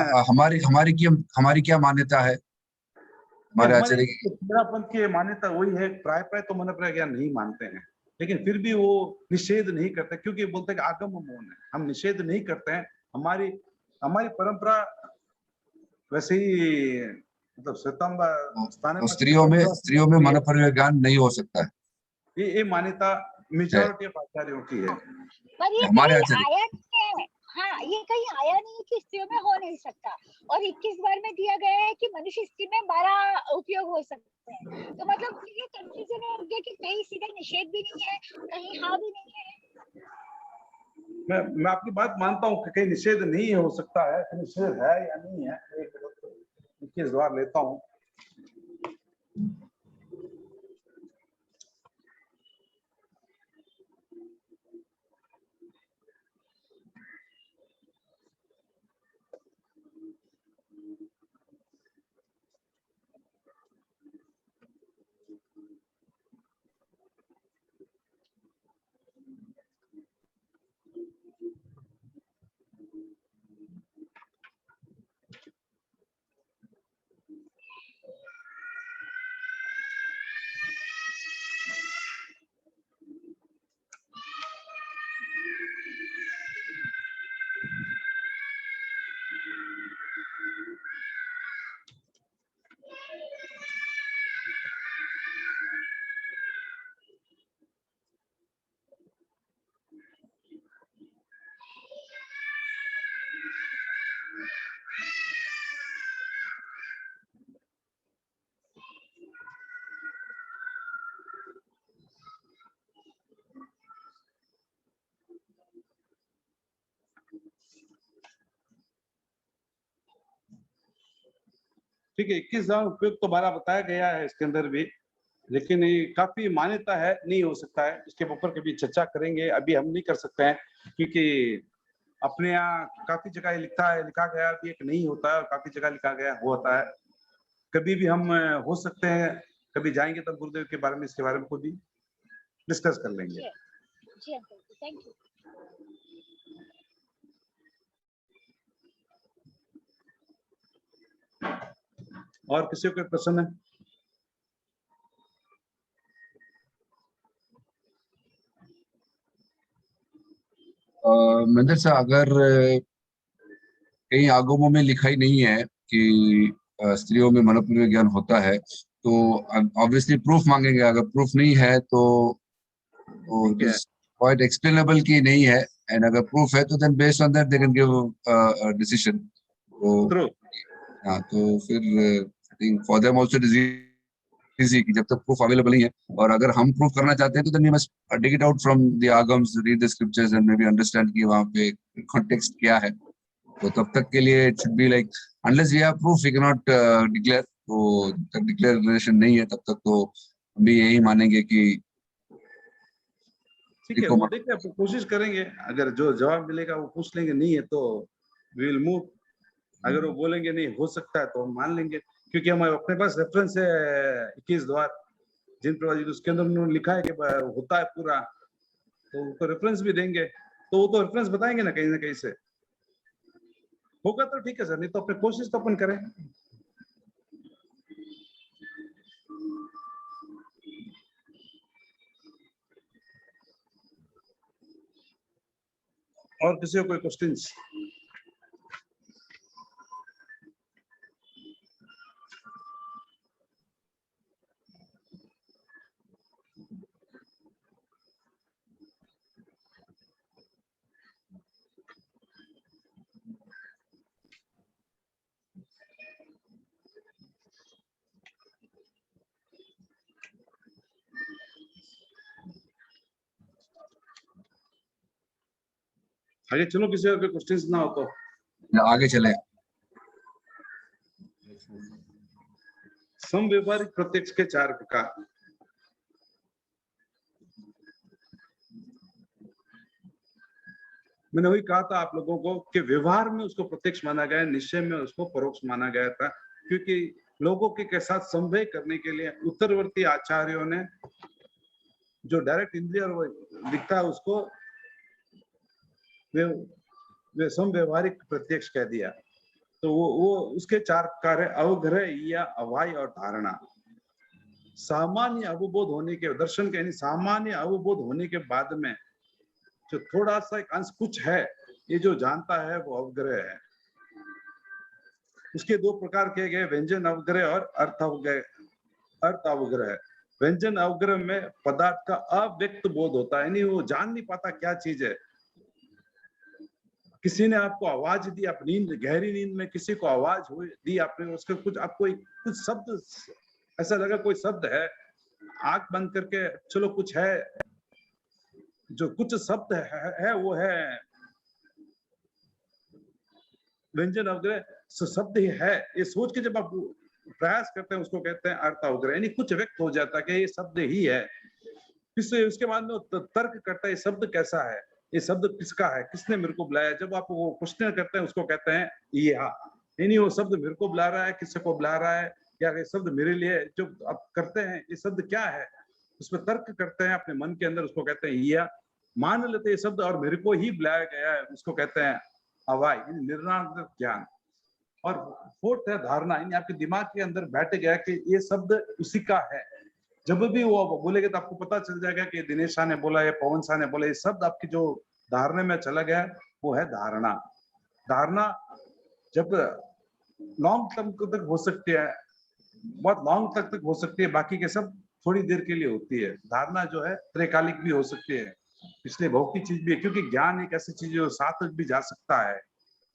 हमारी क्या मान्यता है हमारे आचार्य की? पंथ की मान्यता वही है, प्राय तो मन प्रयोग ज्ञान नहीं मानते हैं, लेकिन फिर भी वो निषेध नहीं करते, क्योंकि बोलते हैं कि आगम मौन है, हम निषेध नहीं करते हैं। हमारी परंपरा वैसे ही, मतलब तो स्त्रियों में मन प्रयोग ज्ञान नहीं हो सकता है, ये मान्यता मेजॉरिटी ऑफ आचार्यों की है। पर ये हमारे कहीं आया नहीं है। हाँ, ये कहीं आया नहीं कि स्त्रियों में हो नहीं सकता, और 21 बार में दिया गया है कि मनुष्य स्त्री में 12 उपयोग हो सकते हैं। तो मतलब ये कंफ्यूजन हो गया कि कहीं सीधा निषेध भी नहीं है, कहीं हाँ भी नहीं है। मैं आपकी बात मानता हूँ कि कहीं निषेध नहीं हो सकता है, निषेध है या नहीं है, एक जवाब लेता हूँ। ठीक है, 21 उपयोग तो 12 बताया गया है इसके अंदर भी, लेकिन ये काफी मान्यता है नहीं हो सकता है। इसके ऊपर कभी चर्चा करेंगे, अभी हम नहीं कर सकते हैं, क्योंकि अपने यहाँ काफी जगह लिखा गया कि एक नहीं होता है, और काफी जगह लिखा गया होता है। कभी भी हम हो सकते हैं, कभी जाएंगे तब गुरुदेव के बारे में, इसके बारे में खुद ही डिस्कस कर लेंगे। जी अंकल, थैंक यू। और किसी को कोई प्रश्न है? मंदिर से अगर कहीं आगमों में लिखाई नहीं है कि स्त्रियों में मनोपूर्वक ज्ञान होता है, तो ऑब्वियसली प्रूफ मांगेंगे। अगर प्रूफ नहीं है तो ठीक है। क्वाइट एक्सप्लेनेबल की नहीं है, एंड अगर प्रूफ है तो then based on that they can give decision. तो True. हाँ, तो फिर I think for them also it is easy कि जब तक प्रूफ अवेलेबल नहीं है, और अगर हम प्रूफ करना चाहते हैं तो then we must dig it out from the आगम्स, read the scriptures and may be understand कि वहां पे कॉन्टेक्स्ट क्या है। तो तब तक के लिए it should be like unless we have proof we can not declare. तो जब तक डिक्लेरेशन नहीं है तब तक तो हम भी यही मानेंगे कि ठीक है, वो देखिए आप कोशिश करेंगे, अगर जो जवाब मिलेगा वो पूछ लेंगे, नहीं है तो वी विल मूव। अगर वो बोलेंगे नहीं हो सकता है तो हम मान लेंगे, क्योंकि हमारे अपने पास रेफरेंस है 21 द्वार जिन प्रवादी, उसके अंदर उन्होंने लिखा है कि होता है पूरा, तो उनको रेफरेंस भी देंगे, तो वो तो रेफरेंस बताएंगे ना कहीं से। होगा तो ठीक है सर, नहीं तो अपने कोशिश तो अपन करें। और किसी को कोई क्वेश्चंस? आगे चलो, किसी और के क्वेश्चंस ना हो तो आगे चले। समव्यवहारिक प्रत्यक्ष के 4 प्रकार। मैंने वही कहा था आप लोगों को कि व्यवहार में उसको प्रत्यक्ष माना गया है, निश्चय में उसको परोक्ष माना गया था, क्योंकि लोगों के साथ संवेग करने के लिए उत्तरवर्ती आचार्यों ने जो डायरेक्ट इंद्रिय दिखता है उसको वे समव्यवहारिक प्रत्यक्ष कह दिया। तो वो उसके 4 प्रकार है, अवग्रह या अवाय और धारणा। सामान्य अवबोध होने के दर्शन के, यानी सामान्य अवबोध होने के बाद में जो थोड़ा सा एक अंश कुछ है, ये जो जानता है वो अवग्रह है। उसके 2 प्रकार किए गए, व्यंजन अवग्रह और अर्थ अवग्रह। अर्थ अवग्रह, व्यंजन अवग्रह में पदार्थ का अव्यक्त बोध होता है, यानी वो जान नहीं पाता क्या चीज है। किसी ने आपको आवाज दी, आप नींद, गहरी नींद में किसी को आवाज दी आपने, उसका कुछ आपको कुछ शब्द ऐसा लगा, कोई शब्द है, आंख बंद करके चलो कुछ है, जो कुछ शब्द है वो है व्यंजन अवग्रह, शब्द ही है, ये सोच के जब आप प्रयास करते हैं उसको कहते हैं अर्थ अवग्रह, यानी कुछ व्यक्त हो जाता है कि ये शब्द ही है। फिर उसके बाद में तर्क करता है ये शब्द कैसा है, ये शब्द किसका है, किसने मेरे को बुलाया। जब आप वो क्वेश्चन करते हैं उसको कहते हैं ये, यानी वो शब्द मेरे को बुला रहा है, किसी को बुला रहा है, या ये शब्द मेरे लिए जो आप करते हैं ये शब्द क्या है, उसमें तर्क करते हैं अपने मन के अंदर, उसको कहते हैं ये। मान लेते हैं शब्द और मेरे को ही बुलाया गया है, उसको कहते हैं अवाय, निर्णायक ज्ञान। और 4th है धारणा, यानी आपके दिमाग के अंदर बैठ गया कि ये शब्द उसी का है। जब भी वो बोलेगा तो आपको पता चल जाएगा कि दिनेश शाह ने बोला या पवन शाह ने बोला, ये शब्द आपकी जो धारणा में चला गया वो है धारणा। धारणा जब लॉन्ग टर्म तक हो सकती है, बहुत लॉन्ग तक हो सकती है, बाकी के सब थोड़ी देर के लिए होती है। धारणा जो है त्रैकालिक भी हो सकती है, इसलिए भौतिक चीज भी है, क्योंकि ज्ञान एक ऐसी चीज जो साथ भी जा सकता है,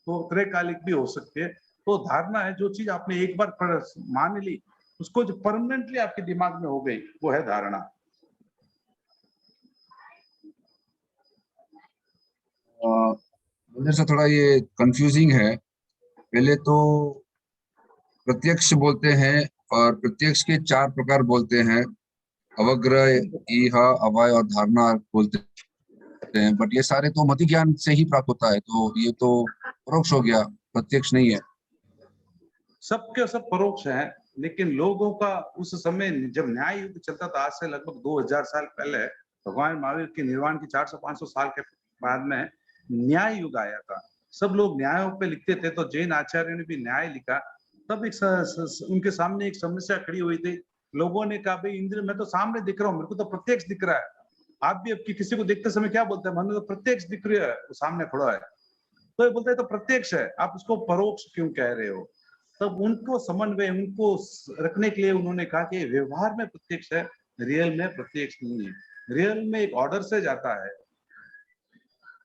तो त्रैकालिक भी हो सकती है। तो धारणा है जो चीज आपने एक बार मान ली, उसको जो परमानेंटली आपके दिमाग में हो गई, वो है धारणा। मुझे से थोड़ा ये कंफ्यूजिंग है। पहले तो प्रत्यक्ष बोलते हैं और प्रत्यक्ष के 4 प्रकार बोलते हैं, अवग्रह, ईहा, अवाय और धारणा बोलते हैं, बट ये सारे तो मति ज्ञान से ही प्राप्त होता है, तो ये तो परोक्ष हो गया, प्रत्यक्ष नहीं है। सबके सब परोक्ष है, लेकिन लोगों का उस समय जब न्याय युग चलता था, आज से लगभग 2000 साल पहले, भगवान महावीर के निर्वाण की 400-500 साल के बाद में न्याय युग आया था। सब लोग न्यायों पे लिखते थे, तो जैन आचार्य ने भी न्याय लिखा, तब उनके सामने एक समस्या खड़ी हुई थी। लोगों ने कहा भाई इंद्र मैं तो सामने दिख रहा हूँ, मेरे को तो प्रत्यक्ष दिख रहा है। आप भी अब किसी को देखते समय क्या बोलते हैं, मन तो प्रत्यक्ष दिख रहा है, वो सामने खड़ा है, तो ये बोलते हैं तो प्रत्यक्ष है, आप उसको परोक्ष क्यों कह रहे हो। तब उनको समन्वय, उनको रखने के लिए उन्होंने कहा कि व्यवहार में प्रत्यक्ष है, रियल में प्रत्यक्ष नहीं है। रियल में एक ऑर्डर से जाता है,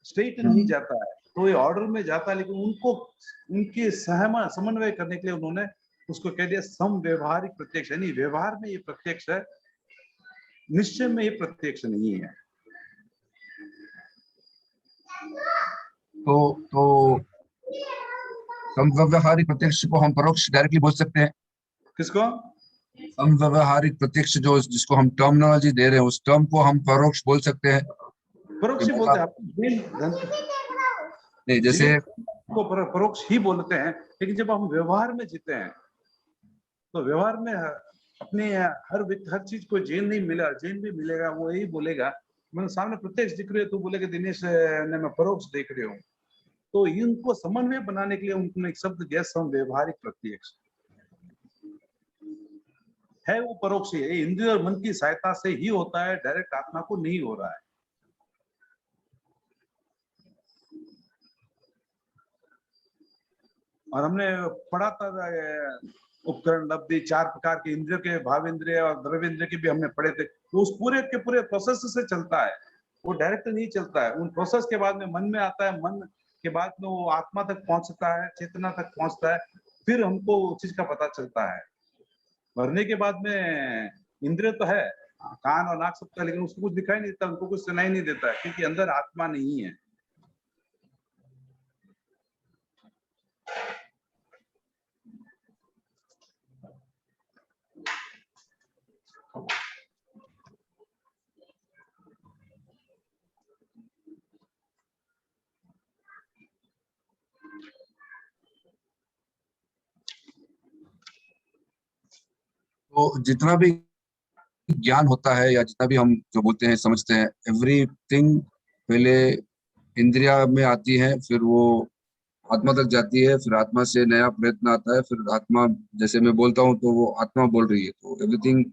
स्ट्रेट नहीं जाता है, तो ये ऑर्डर में जाता है, लेकिन उनको उनके समन्वय करने के लिए उन्होंने उसको कह दिया सम व्यवहारिक प्रत्यक्ष, यानी व्यवहार में ये प्रत्यक्ष है, निश्चय में ये प्रत्यक्ष नहीं है। तो समव्यवहारिक प्रत्यक्ष को हम परोक्ष डायरेक्टली बोल सकते हैं। किसको? समव्यवहारिक प्रत्यक्ष जो जिसको हम टर्मिनोलॉजी दे रहे हैं, उस टर्म को हम परोक्ष बोल सकते हैं। परोक्ष ही बोलते हैं आप नहीं, जैसे को परोक्ष ही बोलते हैं, लेकिन जब हम व्यवहार में जीते हैं तो व्यवहार में अपने हर चीज को जैन नहीं मिला, जैन भी मिलेगा, वो यही बोलेगा मैंने सामने प्रत्यक्ष दिख रहे, तो बोलेगा दिनेश ने मैं परोक्ष देख रहे हूँ। तो इनको समन्वय बनाने के लिए उन्होंने एक शब्द दिया सम व्यवहारिक प्रत्यक्ष है, वो परोक्ष है, इंद्रिय और मन की सहायता से ही होता है, डायरेक्ट आत्मा को नहीं हो रहा है। और हमने पढ़ा था उपकरण लब्धि, 4 प्रकार के इंद्रियों के, भाव इंद्रिय और द्रव्य इंद्रिय के भी हमने पढ़े थे। तो उस पूरे के पूरे प्रोसेस से चलता है, वो डायरेक्ट नहीं चलता है। उन प्रोसेस के बाद में मन में आता है, मन के बाद में वो आत्मा तक पहुंचता है, चेतना तक पहुंचता है, फिर हमको उस चीज का पता चलता है। मरने के बाद में इंद्रिय तो है, कान और नाक सबका, लेकिन उसको कुछ दिखाई नहीं देता, उनको कुछ सुनाई नहीं देता है, क्योंकि अंदर आत्मा नहीं है। तो जितना भी ज्ञान होता है या जितना भी हम जो बोलते हैं समझते हैं, एवरीथिंग पहले इंद्रिया में आती है, फिर वो आत्मा तक जाती है, फिर आत्मा से नया प्रयत्न आता है, फिर आत्मा, जैसे मैं बोलता हूँ तो वो आत्मा बोल रही है, तो एवरीथिंग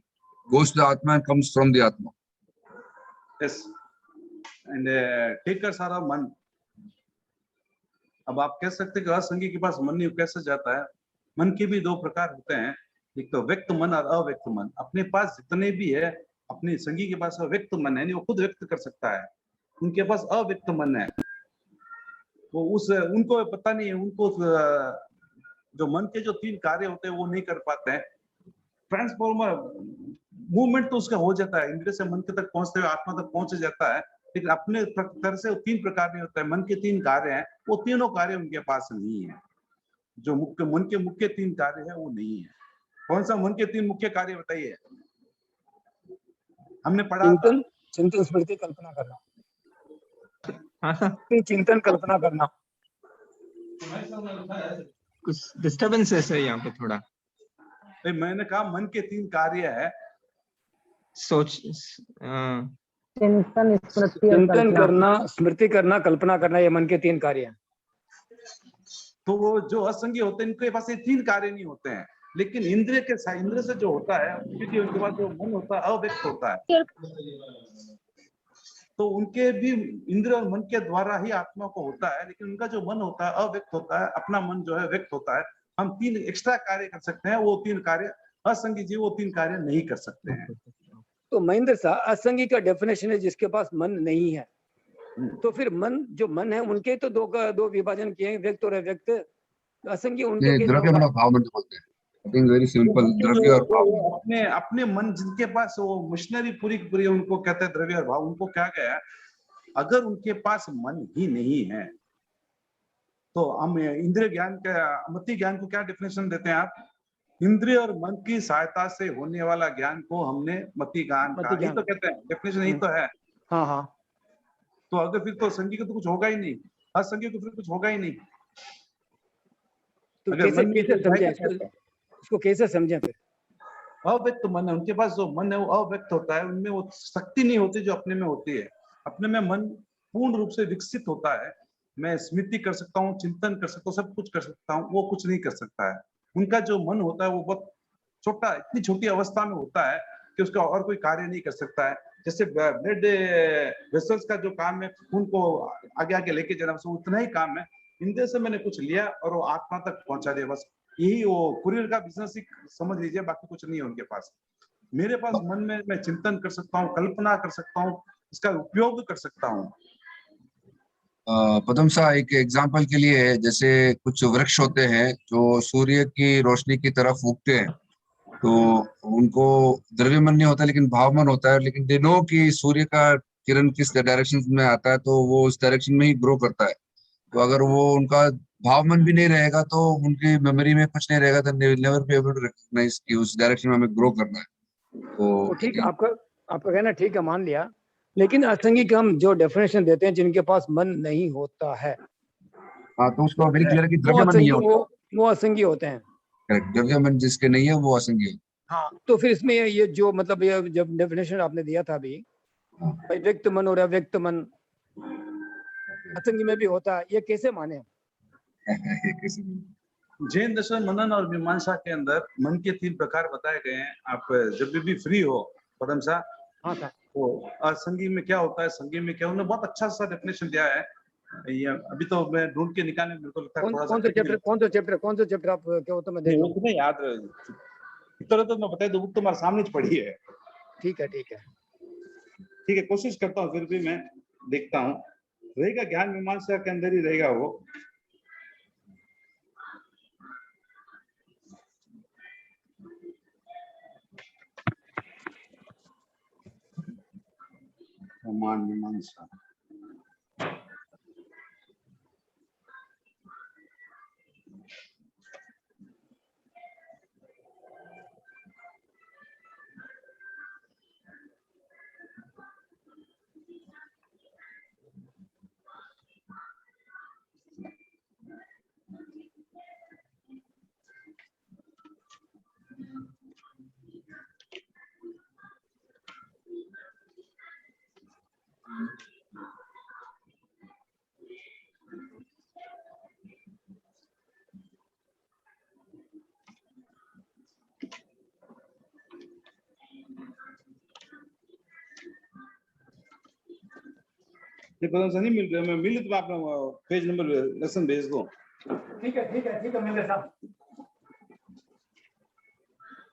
गोज टू द आत्मा एंड कम्स फ्रॉम द आत्मा। यस, एंड टेकर्स आर मन। अब आप कह सकते हैं कि असंगी के पास मन नहीं, कैसे जाता है? मन के भी 2 प्रकार होते हैं, एक तो व्यक्त मन और अव्यक्त मन। अपने पास जितने भी है, अपने संगी के पास व्यक्त मन है, नहीं वो खुद व्यक्त कर सकता है, उनके पास अव्यक्त मन है, वो उनको पता नहीं है, उनको जो मन के जो 3 कार्य होते हैं वो नहीं कर पाते हैं। ट्रांसफॉर्मर मूवमेंट तो उसका हो जाता है, इंद्रिय से मन के तक पहुंचते हुए आत्मा तक पहुंच जाता है, लेकिन अपने तरह से 3 प्रकार नहीं होता है। मन के 3 कार्य हैं, वो तीनों कार्य उनके पास नहीं है। जो मन के मुख्य 3 कार्य है वो नहीं है। कौन सा मन के 3 मुख्य कार्य बताइए? हमने पढ़ा चिंतन स्मृति कल्पना करना। हाँ, चिंतन कल्पना करना। कुछ डिस्टर्बेंस है यहाँ पे थोड़ा। मैंने कहा मन के 3 कार्य है, सोच, चिंतन करना, स्मृति करना, कल्पना करना, ये मन के 3 कार्य हैं। तो वो जो असंगी होते हैं इनके पास ये 3 कार्य नहीं होते हैं, लेकिन इंद्रिय से जो होता है, क्योंकि उनके पास जो मन होता है अव्यक्त होता है, तो उनके भी इंद्रिय और मन के द्वारा ही आत्मा को होता है, लेकिन उनका जो मन होता है अव्यक्त होता है, अपना मन जो है व्यक्त होता है। हम 3 एक्स्ट्रा कार्य कर सकते हैं, वो 3 कार्य असंगी जीव वो 3 कार्य नहीं कर सकते हैं। तो महेंद्र साहब, असंगी का डेफिनेशन है जिसके पास मन नहीं है, तो फिर जो मन है उनके तो 2 विभाजन किए हैं, व्यक्त और अव्यक्त। असंगी उनके द्रव्य मन और भाव मन बोलते हैं। आई थिंक वेरी सिंपल, द्रव्य और भाव। अपने मन जिनके पास वो मशीनरी पूरी पूरी, उनको कहते हैं द्रव्य और भाव। उनको क्या गया, अगर उनके पास मन ही नहीं है तो हम इंद्रिय ज्ञान का, मति ज्ञान को क्या डेफिनेशन देते हैं आप? इंद्रिय और मन की सहायता से होने वाला ज्ञान को हमने मति ज्ञान का ही तो कहते हैं, डेफिनेशन यही तो है। हाँ हाँ। तो अगर फिर तो संगी को तो कुछ होगा ही नहीं, असंगी को फिर कुछ होगा ही नहीं। तो इसको कैसे समझे फिर? अव्यक्त मन है, उनके पास जो मन है वो अव्यक्त होता है, उनमें वो शक्ति नहीं होती जो अपने में होती है। अपने में मन पूर्ण रूप से विकसित होता है, मैं स्मृति कर सकता हूँ, चिंतन कर सकता हूँ, सब कुछ कर सकता हूँ, वो कुछ नहीं कर सकता है। उनका जो मन होता है वो बहुत छोटा, इतनी छोटी अवस्था में होता है कि उसका और कोई कार्य नहीं कर सकता है। जैसे ब्लड वेसल्स का जो काम है, खून को आगे आगे लेके जाना, उतना ही काम है। इनसे से मैंने कुछ लिया और वो आत्मा तक पहुंचा दिया, बस यही वो कुरियर का बिजनेस ही समझ लीजिए, बाकी कुछ नहीं है उनके पास। मेरे पास मन में मैं चिंतन कर सकता हूँ, कल्पना कर सकता हूँ, इसका उपयोग कर सकता हूँ। पदम सा एक एग्जांपल के लिए है, जैसे कुछ वृक्ष होते हैं जो सूर्य की रोशनी की तरफ उगते हैं, तो उनको द्रव्यमान नहीं होता लेकिन भावमान होता है, लेकिन दे नो कि सूर्य का किरण किस डायरेक्शन में आता है तो वो उस डायरेक्शन में ही ग्रो करता है। तो अगर वो उनका भावमान भी नहीं रहेगा तो उनकी मेमोरी में कुछ नहीं रहेगा, तो never be able to recognise कि उस डायरेक्शन में हमें ग्रो करना है। तो ठीक है, आपका कहना ठीक है, मान लिया, लेकिन असंगी के हम जो डेफिनेशन देते हैं जिनके पास मन नहीं होता है, हाँ, तो उसको वेरी क्लियर है कि वो द्रव्यमान नहीं असंगी, होता। वो असंगी होते हैं। करेक्ट, द्रव्यमान जिसके नहीं है वो असंगी होता हाँ, तो फिर इसमें ये जो मतलब ये जब डेफिनेशन आपने दिया था अभी, भाई व्यक्त मन और अव्यक्त मन असंगी में भी होता है, ये कैसे माने? है। किसी जैन दर्शन, मनन और मीमांसा के अंदर मन के 3 प्रकार बताए गए हैं। आप जब भी फ्री हो पदम सा, हाँ था, तो असंगी में क्या होता है, संगी में क्या, उन्होंने बहुत अच्छा सा डेफिनेशन दिया है। ये अभी तो मैं ढूंढ के निकालने में मेरे को लगता है थोड़ा सा कौन सा चैप्टर आप क्या होता मैं देख नहीं, लूं। वो तुम्हें याद रहे, इतना तो मैं बता दूं, बुक तुम्हारे सामने ही पड़ी है। ठीक है, ठीक है, कोशिश करता हूँ, फिर भी मैं देखता हूँ। रहेगा ज्ञान मीमांसा के अंदर ही रहेगा वो। ज्ञान मीमांसा, नहीं मिल रहा, मैं मिले तो आपने पेज नंबर लेसन भेज दो। ठीक है मेरे साथ।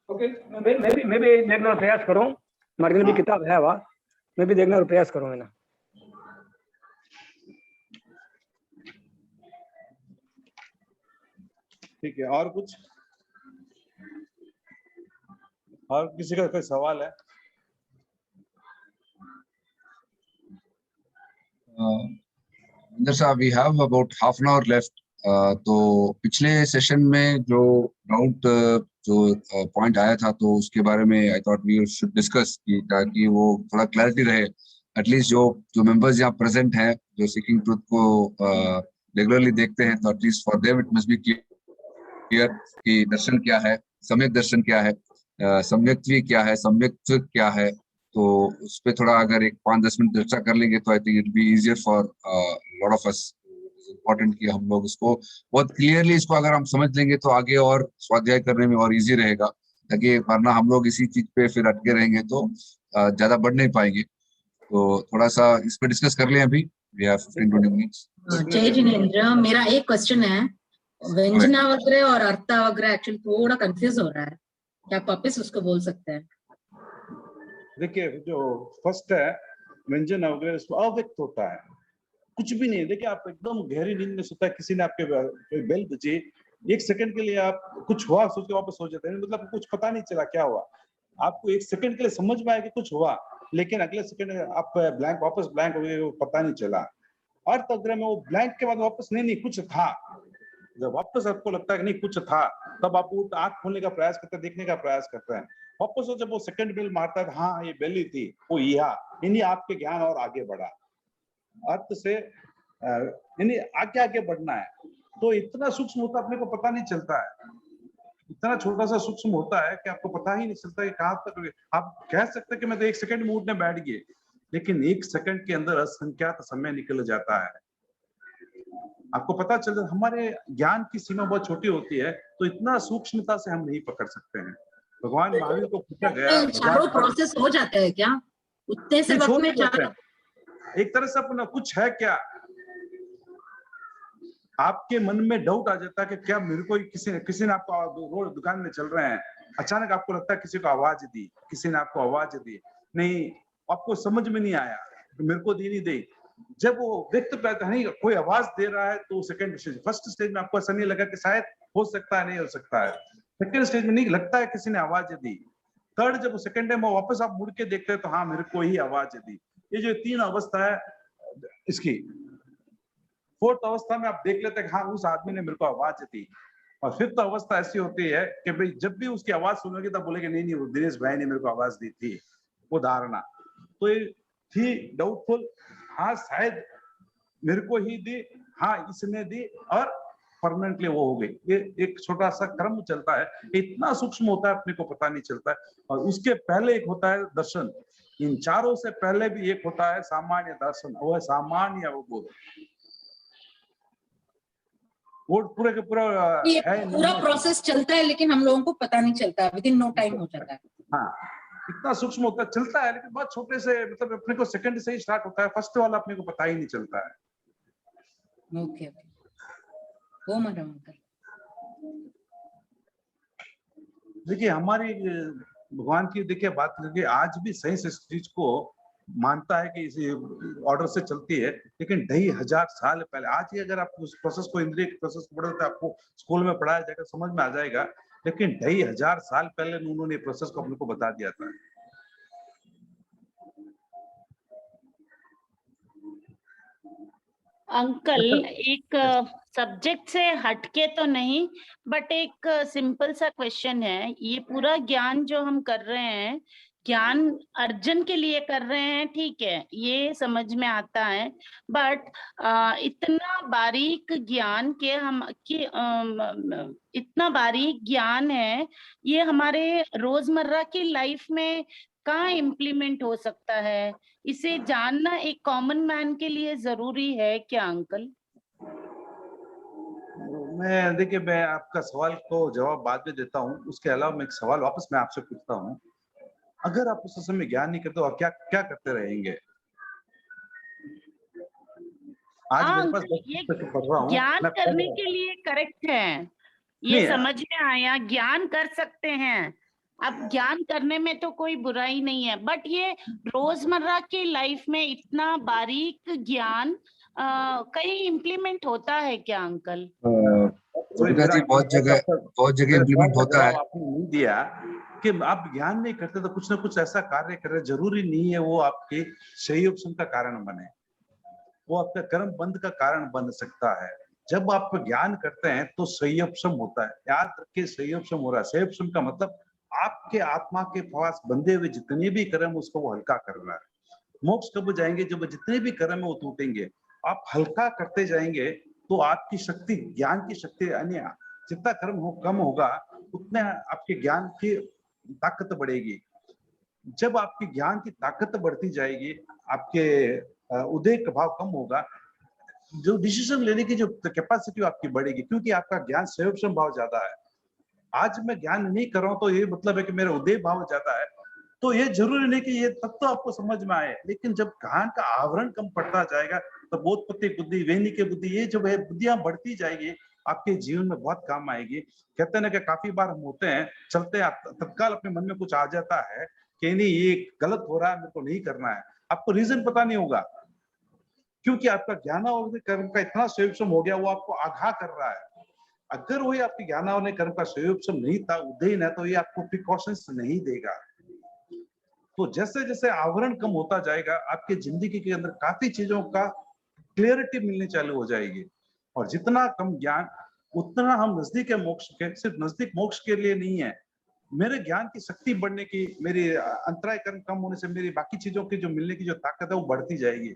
ओके, मैं भी देखने का प्रयास करूं, हमारे भी किताब है वहाँ, मैं भी देखने का प्रयास करूंगा ना। ठीक है, और कुछ, और किसी का कोई सवाल है? We have about half an hour left. तो पिछले सेशन में जो डाउट जो पॉइंट आया था, तो उसके बारे में I thought we should discuss, ताकि वो थोड़ा क्लैरिटी रहे। एटलीस्ट जो मेंबर्स यहाँ प्रेजेंट हैं, जो सीकिंग ट्रूथ को रेगुलरली देखते हैं, तो at least for them it must be clear कि दर्शन क्या है, सम्यक दर्शन क्या है, सम्यक्त्व क्या है, सम्यक्त्व क्या है। तो उस पर थोड़ा अगर एक 5-10 मिनट चर्चा कर लेंगे तो I think it be easier for lot of us. Important कि हम लोग इसको बहुत क्लियरली, इसको अगर हम समझ लेंगे तो आगे और स्वाध्याय करने में और इजी रहेगा, ताकि वरना हम लोग इसी चीज पे फिर अटके रहेंगे तो ज्यादा बढ़ नहीं पाएंगे। तो थोड़ा सा इस पे डिस्कस कर लें अभी, वी हैव 15-20 मिनट्स। जय जिनेंद्र, मेरा एक क्वेश्चन है, व्यंजनावग्रह और अर्थावग्रह एक्चुअली थोड़ा कंफ्यूज हो रहा है, क्या आप वापस उसको बोल सकते हैं? देखिए, जो फर्स्ट है व्यंजन अवग्रह, उसमें अव्यक्त होता है, कुछ भी नहीं है। देखिए, आप एकदम गहरी नींद में सोता है, किसी ने आपके बेल बजी, 1 सेकंड के लिए आप कुछ हुआ सोच के वापस सो जाते हैं, मतलब कुछ पता नहीं चला क्या हुआ। आपको 1 सेकंड के लिए समझ में आया कि कुछ हुआ, लेकिन अगले सेकंड आप ब्लैंक, वापस ब्लैंक हो गए, वो पता नहीं चला। अर्थ अग्रह में वो ब्लैंक के बाद वापस नहीं कुछ था, जब वापस आपको लगता है कि नहीं कुछ था, तब आप आंख खोलने का प्रयास करते हैं, देखने का प्रयास करते हैं। वापस जब वो सेकंड बेल मारता है, हाँ ये बेल ही थी, वो इन्हीं आपके ज्ञान और आगे बढ़ा। अर्थ से इन्हीं आगे बढ़ना है, तो इतना सूक्ष्म होता है, अपने को पता नहीं चलता है। इतना छोटा सा सूक्ष्म होता है कि आपको पता ही नहीं चलता कि कहाँ तक। आप कह सकते हैं कि मैं तो 1 सेकंड में उठने बैठ गए, लेकिन 1 सेकंड के अंदर असंख्यात समय निकल जाता है। आपको पता चल जाता, हमारे ज्ञान की सीमा बहुत छोटी होती है, तो इतना सूक्ष्मता से हम नहीं पकड़ सकते हैं। भगवान महावीर को पूछा गया, चारों प्रोसेस हो जाते हैं क्या उतने से नहीं, वक्त छोड़ में? नहीं जाते चारों हैं। एक तरह से अपना कुछ है क्या, आपके मन में डाउट आ जाता है कि क्या मेरे को किसी ने आपको रोड दुकान में चल रहे हैं, अचानक आपको लगता है किसी को आवाज दी, किसी ने आपको आवाज दी, नहीं आपको समझ में नहीं आया मेरे को दी नहीं दी। जब वो व्यक्त पैदा नहीं कोई आवाज दे रहा है तो सेकंड स्टेज, फर्स्ट स्टेज में आपको ऐसा नहीं लगा कि शायद हो सकता है, नहीं हो सकता है। सेकंड स्टेज में नहीं लगता है किसी ने आवाज दी। थर्ड जब सेकंड टाइम वापस आप मुड़ के देखते हैं तो हाँ मेरे को ही आवाज दी। ये जो 3 अवस्था है इसकी, फोर्थ अवस्था में आप देख लेते हैं हाँ उस आदमी ने मेरे को आवाज दी। और फिफ्थ अवस्था ऐसी होती है कि भाई जब भी उसकी आवाज सुनोगे तब बोलेगे नहीं वो दिनेश भाई ने मेरे को आवाज दी थी, वो धारणा। तो ये थी डाउटफुल, हाँ शायद मेरे को ही दी, हाँ इसने दी, और परमानेंटली वो हो गई। ये एक छोटा सा क्रम चलता है, इतना सूक्ष्म होता है अपने को पता नहीं चलता है। और उसके पहले एक होता है दर्शन, इन चारों से पहले भी एक होता है सामान्य दर्शन, वो है सामान्य अवबोध। वो पूरे के पूरा ये है, पूरा प्रोसेस चलता है लेकिन हम लोगों को पता नहीं चलता, विद इन नो टाइम हो जाता है। हाँ इतना सूक्ष्म होता है, चलता है लेकिन बहुत छोटे से, मतलब अपने को सेकंड से ही स्टार्ट होता है, फर्स्ट वाला अपने को पता ही नहीं चलता है। ओके ओके, वो मैडम देखिए हमारी भगवान की देखिए बात करके आज भी साइंस इस चीज को मानता है कि इस ऑर्डर से चलती है, लेकिन 2500 साल पहले, आज ही अगर आप उस प्रोसेस को, इंद्रिय प्रोसेस को पढ़ो तो आपको स्कूल में पढ़ाया जाएगा, समझ में आ जाएगा, लेकिन 2500 साल पहले उन्होंने प्रोसेस को अपने को बता दिया था। अंकल एक सब्जेक्ट से हटके तो नहीं, बट एक सिंपल सा क्वेश्चन है। ये पूरा ज्ञान जो हम कर रहे हैं, ज्ञान अर्जन के लिए कर रहे हैं, ठीक है, ये समझ में आता है, बट इतना बारीक ज्ञान के इतना बारीक ज्ञान है, ये हमारे रोजमर्रा की लाइफ में कहाँ इम्प्लीमेंट हो सकता है? इसे जानना एक कॉमन मैन के लिए जरूरी है क्या अंकल? मैं आपका सवाल को जवाब बाद में देता हूँ, उसके अलावा मैं एक सवाल वापस मैं आपसे पूछता हूँ, अगर आप उस समय ज्ञान नहीं करते और क्या क्या करते रहेंगे? आज मेरे पास ये पढ़ रहा हूँ, ज्ञान करने के लिए करेक्ट है, ये समझ में आया, ज्ञान कर सकते हैं। अब ज्ञान करने में तो कोई बुराई नहीं है, बट ये रोजमर्रा की लाइफ में इतना बारीक ज्ञान कहीं इम्प्लीमेंट होता है क्या अंकल? बहुत जगह इम्प्लीमेंट होता है। आपने नहीं दिया कि आप ज्ञान नहीं करते तो कुछ ना कुछ ऐसा कार्य कर रहे, जरूरी नहीं है वो आपके संयोगक्षम का कारण बने, वो आपका कर्म बंध का कारण बन सकता है। जब आप ज्ञान करते हैं तो संयोगक्षम होता है, याद रखिए संयोगक्षम हो रहा है। संयोगक्षम का मतलब आपके आत्मा के पास बंधे हुए जितने भी कर्म उसको वो हल्का कर रहा है। मोक्ष कब जाएंगे? जब जितने भी कर्म है वो टूटेंगे, आप हल्का करते जाएंगे तो आपकी शक्ति, ज्ञान की शक्ति, यानी जितना कर्म कम होगा उतने आपके ज्ञान की ताकत बढ़ेगी। जब आपकी ज्ञान की ताकत बढ़ती जाएगी, आपके उदय का भाव कम होगा, जो डिसीजन लेने की जो कैपेसिटी आपकी बढ़ेगी, क्योंकि आपका ज्ञान संयोगक्षम भाव ज्यादा है। आज मैं ज्ञान नहीं कर रहा हूं तो ये मतलब है कि मेरा उदय भाव ज्यादा है, तो ये जरूरी नहीं कि ये तब तो आपको समझ में आए, लेकिन जब ज्ञान का आवरण कम पड़ता जाएगा तो बोधपति बुद्धि, वेनी के बुद्धि, ये जो है बुद्धियां बढ़ती जाएगी, आपके जीवन में बहुत काम आएगी। कहते हैं ना कि काफी बार हम होते हैं चलते हैं, तत्काल अपने मन में कुछ आ जाता है कि नहीं ये गलत हो रहा है, मेरे को नहीं करना है, आपको रीजन पता नहीं होगा, क्योंकि आपका ज्ञानावधि कर्म का इतना संयोगक्षम हो गया, वो आपको आगाह कर रहा है। अगर वही आपकी ज्ञानावधि कर्म का संयोगक्षम नहीं था, उदय न, तो ये आपको प्रिकॉशंस नहीं देगा। तो जैसे जैसे आवरण कम होता जाएगा, आपके जिंदगी के अंदर काफी चीजों का क्लियरिटी मिलनी चालू हो जाएगी, और जितना कम ज्ञान उतना हम नजदीक है मोक्ष के। सिर्फ नजदीक मोक्ष के लिए नहीं है, मेरे ज्ञान की शक्ति बढ़ने की, मेरी अंतराय कर्म कम होने से मेरी बाकी चीजों की जो मिलने की जो ताकत है वो बढ़ती जाएगी।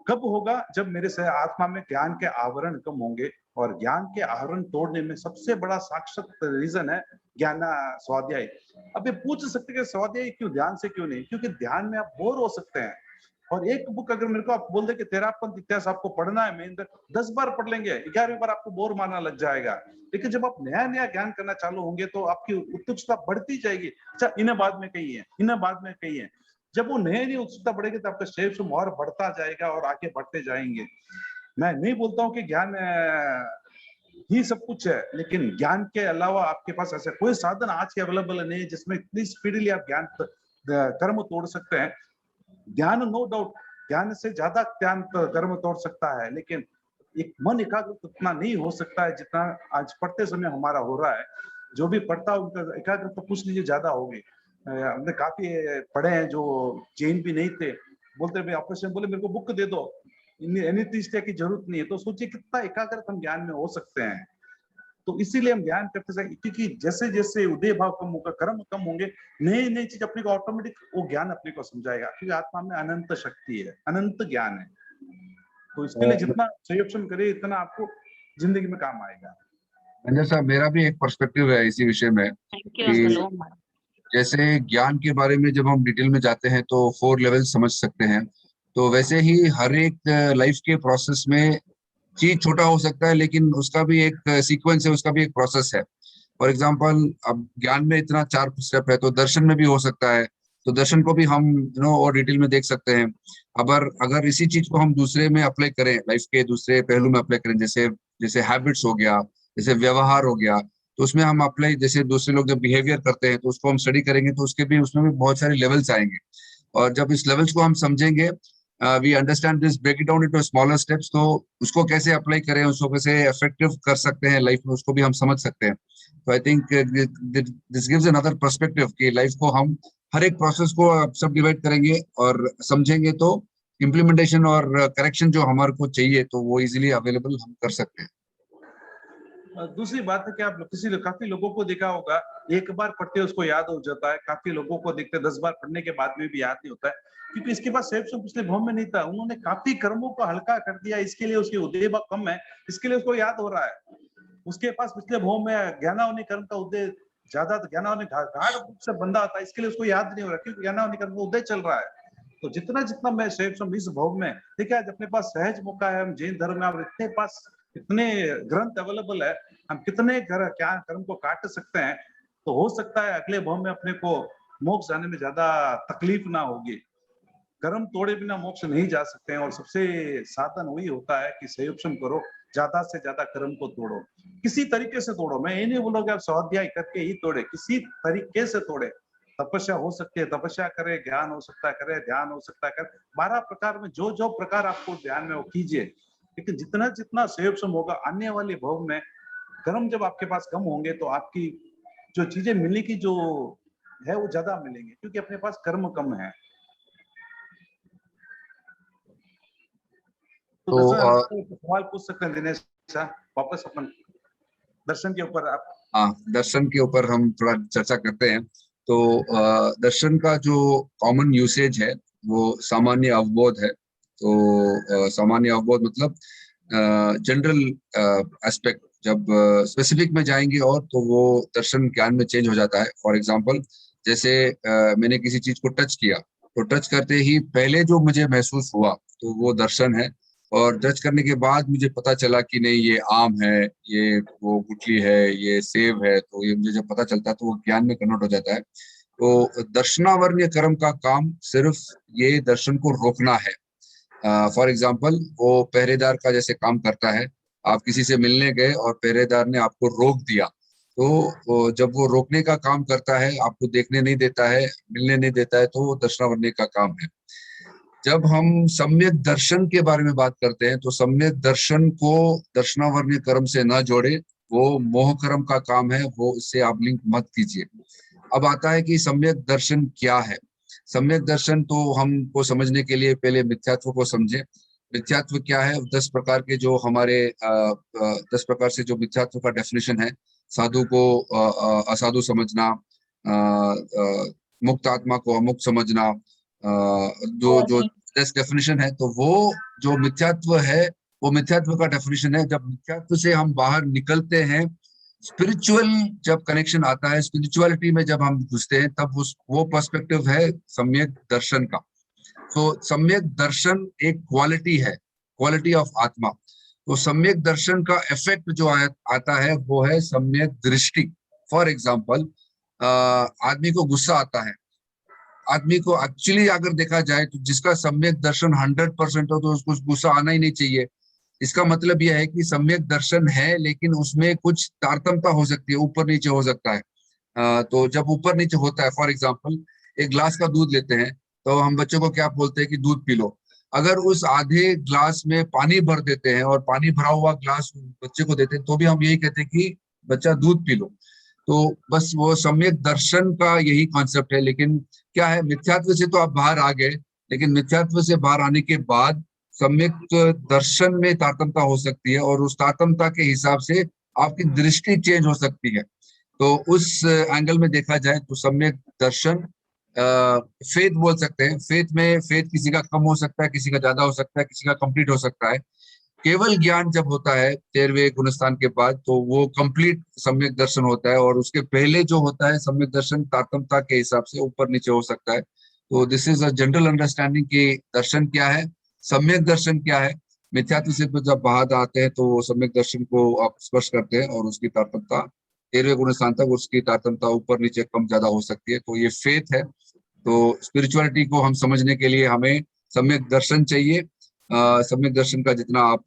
कब होगा? जब मेरे से आत्मा में ज्ञान के आवरण कम होंगे, और ज्ञान के आवरण तोड़ने में सबसे बड़ा साक्षात रीजन है ज्ञान स्वाध्याय। अब ये पूछ सकते हैं स्वाध्याय क्यों, ध्यान से क्यों नहीं? क्योंकि ध्यान में आप बोर हो सकते हैं, और एक बुक अगर मेरे को आप बोल दे कि तेरापंथ इतिहास आपको पढ़ना है, मैं 10 बार पढ़ लेंगे, 11वीं बार आपको बोर मारना लग जाएगा। लेकिन जब आप नया नया ज्ञान करना चालू होंगे तो आपकी उत्सुकता बढ़ती जाएगी। अच्छा, इन्हें बाद में कही है। जब वो नई उत्सुकता बढ़ेगी तो आपका शेष और बढ़ता जाएगा और आगे बढ़ते जाएंगे। मैं नहीं बोलता हूँ कि ज्ञान ही सब कुछ है, लेकिन ज्ञान के अलावा आपके पास ऐसा कोई साधन आज के अवेलेबल नहीं है जिसमें इतनी स्पीडली आप ज्ञान कर्म तोड़ सकते हैं। ज्ञान नो डाउट, ज्ञान से ज्यादा ज्ञान कर्म तोड़ सकता है, लेकिन एक मन एकाग्र उतना नहीं हो सकता है जितना आज पढ़ते समय हमारा हो रहा है। जो भी पढ़ता है उनका एकाग्रता तो पूछ लीजिए ज्यादा होगी। हमने काफी पढ़े हैं जो जैन भी नहीं थे, बोलते भाई ऑपरेशन, बोले मेरे को बुक दे दो, एनीथिस्टिया की जरूरत नहीं है। तो सोचिए कितना एकाग्र हम ज्ञान में हो सकते हैं। तो इसीलिए हम ज्ञान करते जाए, क्योंकि जैसे जैसे उदय भाव कम होगा, कर्म कम होंगे, नई नई चीज अपने को ऑटोमेटिक वो ज्ञान अपने को समझाएगा, क्योंकि आत्मा में अनंत शक्ति है, अनंत ज्ञान है। तो इसके लिए जितना संयोजन करे इतना आपको जिंदगी में काम आएगा। अंजन साहब, मेरा भी एक पर्सपेक्टिव है इसी विषय में कि जैसे ज्ञान के बारे में जब हम डिटेल में जाते हैं तो 4 लेवल समझ सकते हैं, तो वैसे ही हर एक लाइफ के प्रोसेस में चीज छोटा हो सकता है, लेकिन उसका भी एक सीक्वेंस है, उसका भी एक प्रोसेस है। फॉर एग्जाम्पल, अब ज्ञान में इतना 4 स्टेप है, तो दर्शन में भी हो सकता है, तो दर्शन को भी हम और डिटेल में देख सकते हैं। अगर इसी चीज को हम दूसरे में अप्लाई करें, लाइफ के दूसरे पहलू में अप्लाई करें, जैसे हैबिट्स हो गया, जैसे व्यवहार हो गया, तो उसमें हम अप्लाई, जैसे दूसरे लोग जब बिहेवियर करते हैं तो उसको हम स्टडी करेंगे, तो उसमें भी बहुत सारे लेवल्स आएंगे। और जब इस लेवल्स को हम समझेंगे, we understand this, break it down into smaller steps, तो उसको कैसे अप्लाई करें, उसको कैसे इफेक्टिव कर सकते हैं लाइफ में, उसको भी हम समझ सकते हैं। तो I think this gives another perspective कि लाइफ को हम हर एक प्रोसेस को सब डिवाइड करेंगे और समझेंगे, तो इम्प्लीमेंटेशन और करेक्शन जो हमारे को चाहिए तो वो इजीली अवेलेबल हम कर सकते हैं। दूसरी बात है कि आप काफी लोगों को देखा होगा, एक बार पढ़ते उसको याद हो जाता है। काफी लोगों को देखते 10 बार पढ़ने के बाद में भी याद नहीं होता है, क्योंकि इसके पास सेव पिछले भाव में नहीं था। उन्होंने काफी कर्मों को हल्का कर दिया, इसके लिए उसकी उदय भाव कम है, इसके लिए उसको याद हो रहा है। उसके पास पिछले भाव में ज्ञानावनी कर्म का उदय ज्यादा, ज्ञानावनी गाढ़ रूप से बंधा था, इसके लिए उसको याद नहीं हो रहा, क्योंकि ज्ञानावनी कर्म का उदय चल रहा है। तो जितना मैं सेव इस भाव में, देखिए आज अपने पास सहज मौका है, हम जैन धर्म में अपने पास इतने ग्रंथ अवेलेबल है, हम कितने क्या कर्म को काट सकते हैं। तो हो सकता है अगले भाव में अपने को मोक्ष जाने में ज्यादा तकलीफ ना होगी। कर्म तोड़े बिना मोक्ष नहीं जा सकते हैं, और सबसे साधन वही होता है कि संयोजन करो, ज्यादा से ज्यादा कर्म को तोड़ो, किसी तरीके से तोड़ो। मैं ये नहीं बोलूंगा आप स्वाध्याय करके ही तोड़े, किसी तरीके से तोड़े। तपस्या हो सकती है, तपस्या करे, ज्ञान हो सकता है करे, ध्यान हो सकता है करे, 12 प्रकार में जो प्रकार आपको ध्यान में वो कीजिए। लेकिन जितना संयोजन होगा आने वाले भाव में, कर्म जब आपके पास कम होंगे तो आपकी जो चीजें मिलने की जो है वो ज्यादा मिलेंगे, क्योंकि अपने पास कर्म कम है। तो सवाल पूछ सकते हैं दिनेश साहब, वापस अपन दर्शन के ऊपर आप। हाँ, दर्शन के ऊपर हम थोड़ा चर्चा करते हैं। तो दर्शन का जो कॉमन यूसेज है वो सामान्य अवबोध है। तो सामान्य अवबोध मतलब जनरल एस्पेक्ट। जब स्पेसिफिक में जाएंगे और तो वो दर्शन ज्ञान में चेंज हो जाता है। फॉर एग्जांपल, जैसे मैंने किसी चीज को टच किया, तो टच करते ही पहले जो मुझे महसूस हुआ तो वो दर्शन है, और टच करने के बाद मुझे पता चला कि नहीं ये आम है, ये वो गुठली है, ये सेब है, तो ये मुझे जब पता चलता है तो वो ज्ञान में कन्वर्ट हो जाता है। तो दर्शनावर्ण्य कर्म का काम सिर्फ ये दर्शन को रोकना है। फॉर एग्जाम्पल, वो पहरेदार का जैसे काम करता है। आप किसी से मिलने गए और पहरेदार ने आपको रोक दिया, तो जब वो रोकने का काम करता है, आपको देखने नहीं देता है, मिलने नहीं देता है, तो वो दर्शनावर्ण्य का काम है। जब हम सम्यक दर्शन के बारे में बात करते हैं तो सम्यक दर्शन को दर्शनावर्ण्य कर्म से न जोड़े, वो मोह कर्म का काम है, वो इससे आप लिंक मत कीजिए। अब आता है कि सम्यक दर्शन क्या है। सम्यक दर्शन तो हमको समझने के लिए पहले मिथ्यात्व को समझे। मिथ्यात्व क्या है? 10 प्रकार के जो हमारे 10 प्रकार से जो मिथ्यात्व का डेफिनेशन है। साधु को असाधु समझना, मुक्त आत्मा को अमुक्त समझना, जो 10 डेफिनेशन है। तो वो जो मिथ्यात्व है, वो मिथ्यात्व का डेफिनेशन है। जब मिथ्यात्व से हम बाहर निकलते हैं, स्पिरिचुअल जब कनेक्शन आता है, स्पिरिचुअलिटी में जब हम घुसते हैं, तब वो पर्सपेक्टिव है सम्यक दर्शन का। तो सम्यक दर्शन एक क्वालिटी है, क्वालिटी ऑफ आत्मा। तो सम्यक दर्शन का इफेक्ट जो आता है वो है सम्यक दृष्टि। फॉर एग्जाम्पल, आदमी को गुस्सा आता है, आदमी को एक्चुअली अगर देखा जाए तो जिसका सम्यक दर्शन 100% हो तो उसको गुस्सा आना ही नहीं चाहिए। इसका मतलब यह है कि सम्यक दर्शन है लेकिन उसमें कुछ तारतम्यता हो सकती है, ऊपर नीचे हो सकता है। तो जब ऊपर नीचे होता है, फॉर एग्जाम्पल एक ग्लास का दूध लेते हैं तो हम बच्चों को क्या बोलते हैं कि दूध पी लो। अगर उस आधे ग्लास में पानी भर देते हैं और पानी भरा हुआ ग्लास बच्चे को देते हैं तो भी हम यही कहते हैं कि बच्चा दूध पी लो। तो बस वो सम्यक दर्शन का यही कॉन्सेप्ट है। लेकिन क्या है, मिथ्यात्व से तो आप बाहर आ गए, लेकिन मिथ्यात्व से बाहर आने के बाद सम्यक दर्शन में तारतम्यता हो सकती है और उस तारतम्यता के हिसाब से आपकी दृष्टि चेंज हो सकती है। तो उस एंगल में देखा जाए तो सम्यक दर्शन फेथ बोल सकते हैं। फेथ किसी का कम हो सकता है, किसी का ज्यादा हो सकता है, किसी का कंप्लीट हो सकता है। केवल ज्ञान जब होता है 13वें गुणस्थान के बाद तो वो कंप्लीट सम्यक दर्शन होता है, और उसके पहले जो होता है सम्यक दर्शन तारतम्यता के हिसाब से ऊपर नीचे हो सकता है। तो this is a general understanding कि दर्शन क्या है, सम्यक दर्शन क्या है। मिथ्यात्व से जब बाहर आते हैं तो सम्यक दर्शन को आप स्पर्श करते हैं और उसकी तारतम्यता 13वें गुणस्थान तक उसकी तारतम्यता ऊपर नीचे कम ज्यादा हो सकती है। तो ये फेथ है। तो स्पिरिचुअलिटी को हम समझने के लिए हमें सम्यक दर्शन चाहिए। सम्यक दर्शन का जितना आप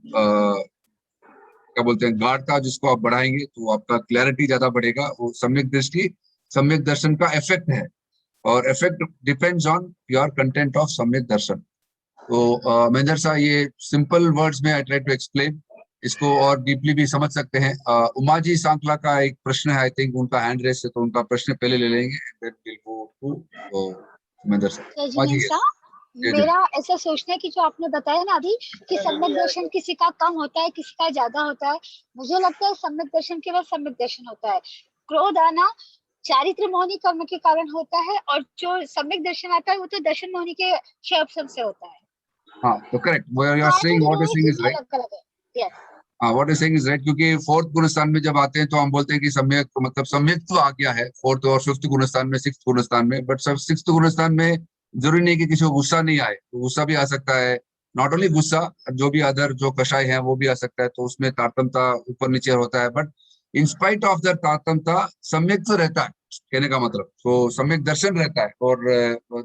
क्या बोलते हैं गाढ़ता जिसको आप बढ़ाएंगे तो आपका क्लैरिटी ज्यादा बढ़ेगा। वो सम्यक दृष्टि सम्यक दर्शन का इफेक्ट है, और effect depends on your content of सम्यक दर्शन। तो महेंद्र साहब, ये सिंपल वर्ड्स में आई ट्राई टू एक्सप्लेन, इसको और डीपली भी समझ सकते हैं। उमा जी सांकला का एक प्रश्न है, आई थिंक उनका हैंड रेस है, तो उनका प्रश्न पहले ले लेंगे, महेंद्र साहब। उमा जी, मेरा ऐसा सोचना है कि जो आपने बताया ना अभी कि सम्यक दर्शन किसी का कम होता है, किसी का ज्यादा होता है, मुझे लगता है सम्यक दर्शन केवल सम्यक दर्शन होता है। क्रोध आना चारित्र मोहनी कर्म के कारण होता है, और जो सम्यक दर्शन आता है वो तो दर्शन मोहनी के क्षय से होता है। हाँ, तो correct, what you saying is right. हाँ, what you saying is right, क्योंकि फोर्थ गुणस्थान में जब आते हैं तो हम बोलते हैं कि सम्यक मतलब सम्यक तो आ गया है फोर्थ और फिफ्थ गुणस्थान में, सिक्स्थ गुणस्थान में। बट सब सिक्स्थ गुणस्थान में जरूरी नहीं कि किसी को गुस्सा नहीं आए, तो गुस्सा भी आ सकता है। नॉट ओनली गुस्सा, जो भी अदर जो कषाय है वो भी आ सकता है। तो उसमें तारतम्यता ऊपर नीचे होता है, but in spite of that तारतम्यता सम्यक तो रहता है, कहने का मतलब। तो सम्यक दर्शन रहता है, और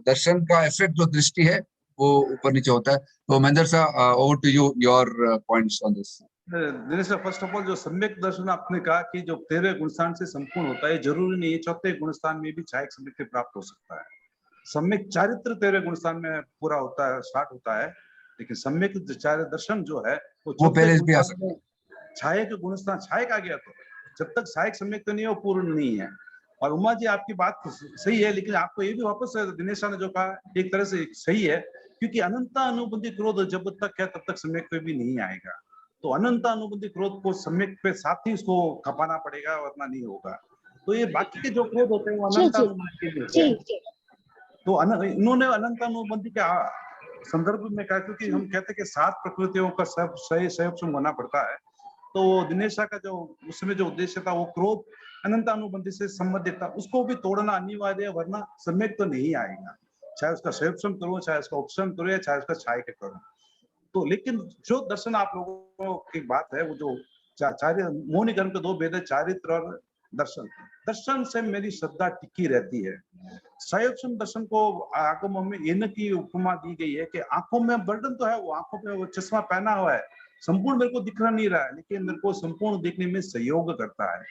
दर्शन का इफेक्ट जो दृष्टि है वो ऊपर नीचे होता है। तो महेंद्र साहब, over to you, your points on this. Dinesh sir, first of all जो सम्यक दर्शन आपने कहा कि जो 13वें गुणस्थान से संपूर्ण होता है, जरूरी नहीं है 4थे गुणस्थान में भी छायक सम्यक प्राप्त हो सकता है। सम्यक चारित्र 13वें गुणस्थान में पूरा होता है, स्टार्ट होता है, लेकिन सम्यक चारित्र दर्शन जो है वो पहले भी आ सकता है। छायक गुणस्थान, छायक आ गया तो जब तक छायक सम्यक तो नहीं है वो पूर्ण नहीं है। और उमा जी आपकी बात सही है, लेकिन आपको ये भी वापस दिनेश सर ने जो कहा एक तरह से सही है, क्योंकि अनंत अनुबंधी क्रोध जब तक है तब तक सम्यक पे भी नहीं आएगा। तो अनंत अनुबंधी क्रोध को सम्यक पे साथ ही उसको खपाना पड़ेगा, वरना नहीं होगा। तो ये बाकी के जो क्रोध होते हैं वो अनंत अनुबंधी के होते हैं। तो इन्होंने अनंत अनुबंधी के संदर्भ में कहा, क्योंकि हम कहते हैं कि 7 प्रकृतियों का सब सही संयोग होना पड़ता है। तो दिनेश का जो उसमें जो उद्देश्य था वो क्रोध अनंत अनुबंधी से संबंधित था, उसको भी तोड़ना अनिवार्य है, वरना सम्यक तो नहीं आएगा। चाहे उसका संयोजन करो, चाहे उसका उपशम करो, या चाहे उसका छाय करो। तो लेकिन जो दर्शन आप लोगों की बात है, वो जो चारित्र मोहनी कर्म के 2 भेद है, चारित्र और दर्शन। दर्शन से मेरी श्रद्धा टिकी रहती है। संयोजन दर्शन को आगमों में इनकी उपमा दी गई है कि आंखों में बर्डन तो है, वो आंखों पे वो चश्मा पहना हुआ है, संपूर्ण मेरे को दिख नहीं रहा है, लेकिन मेरे को संपूर्ण दिखने में सहयोग करता है।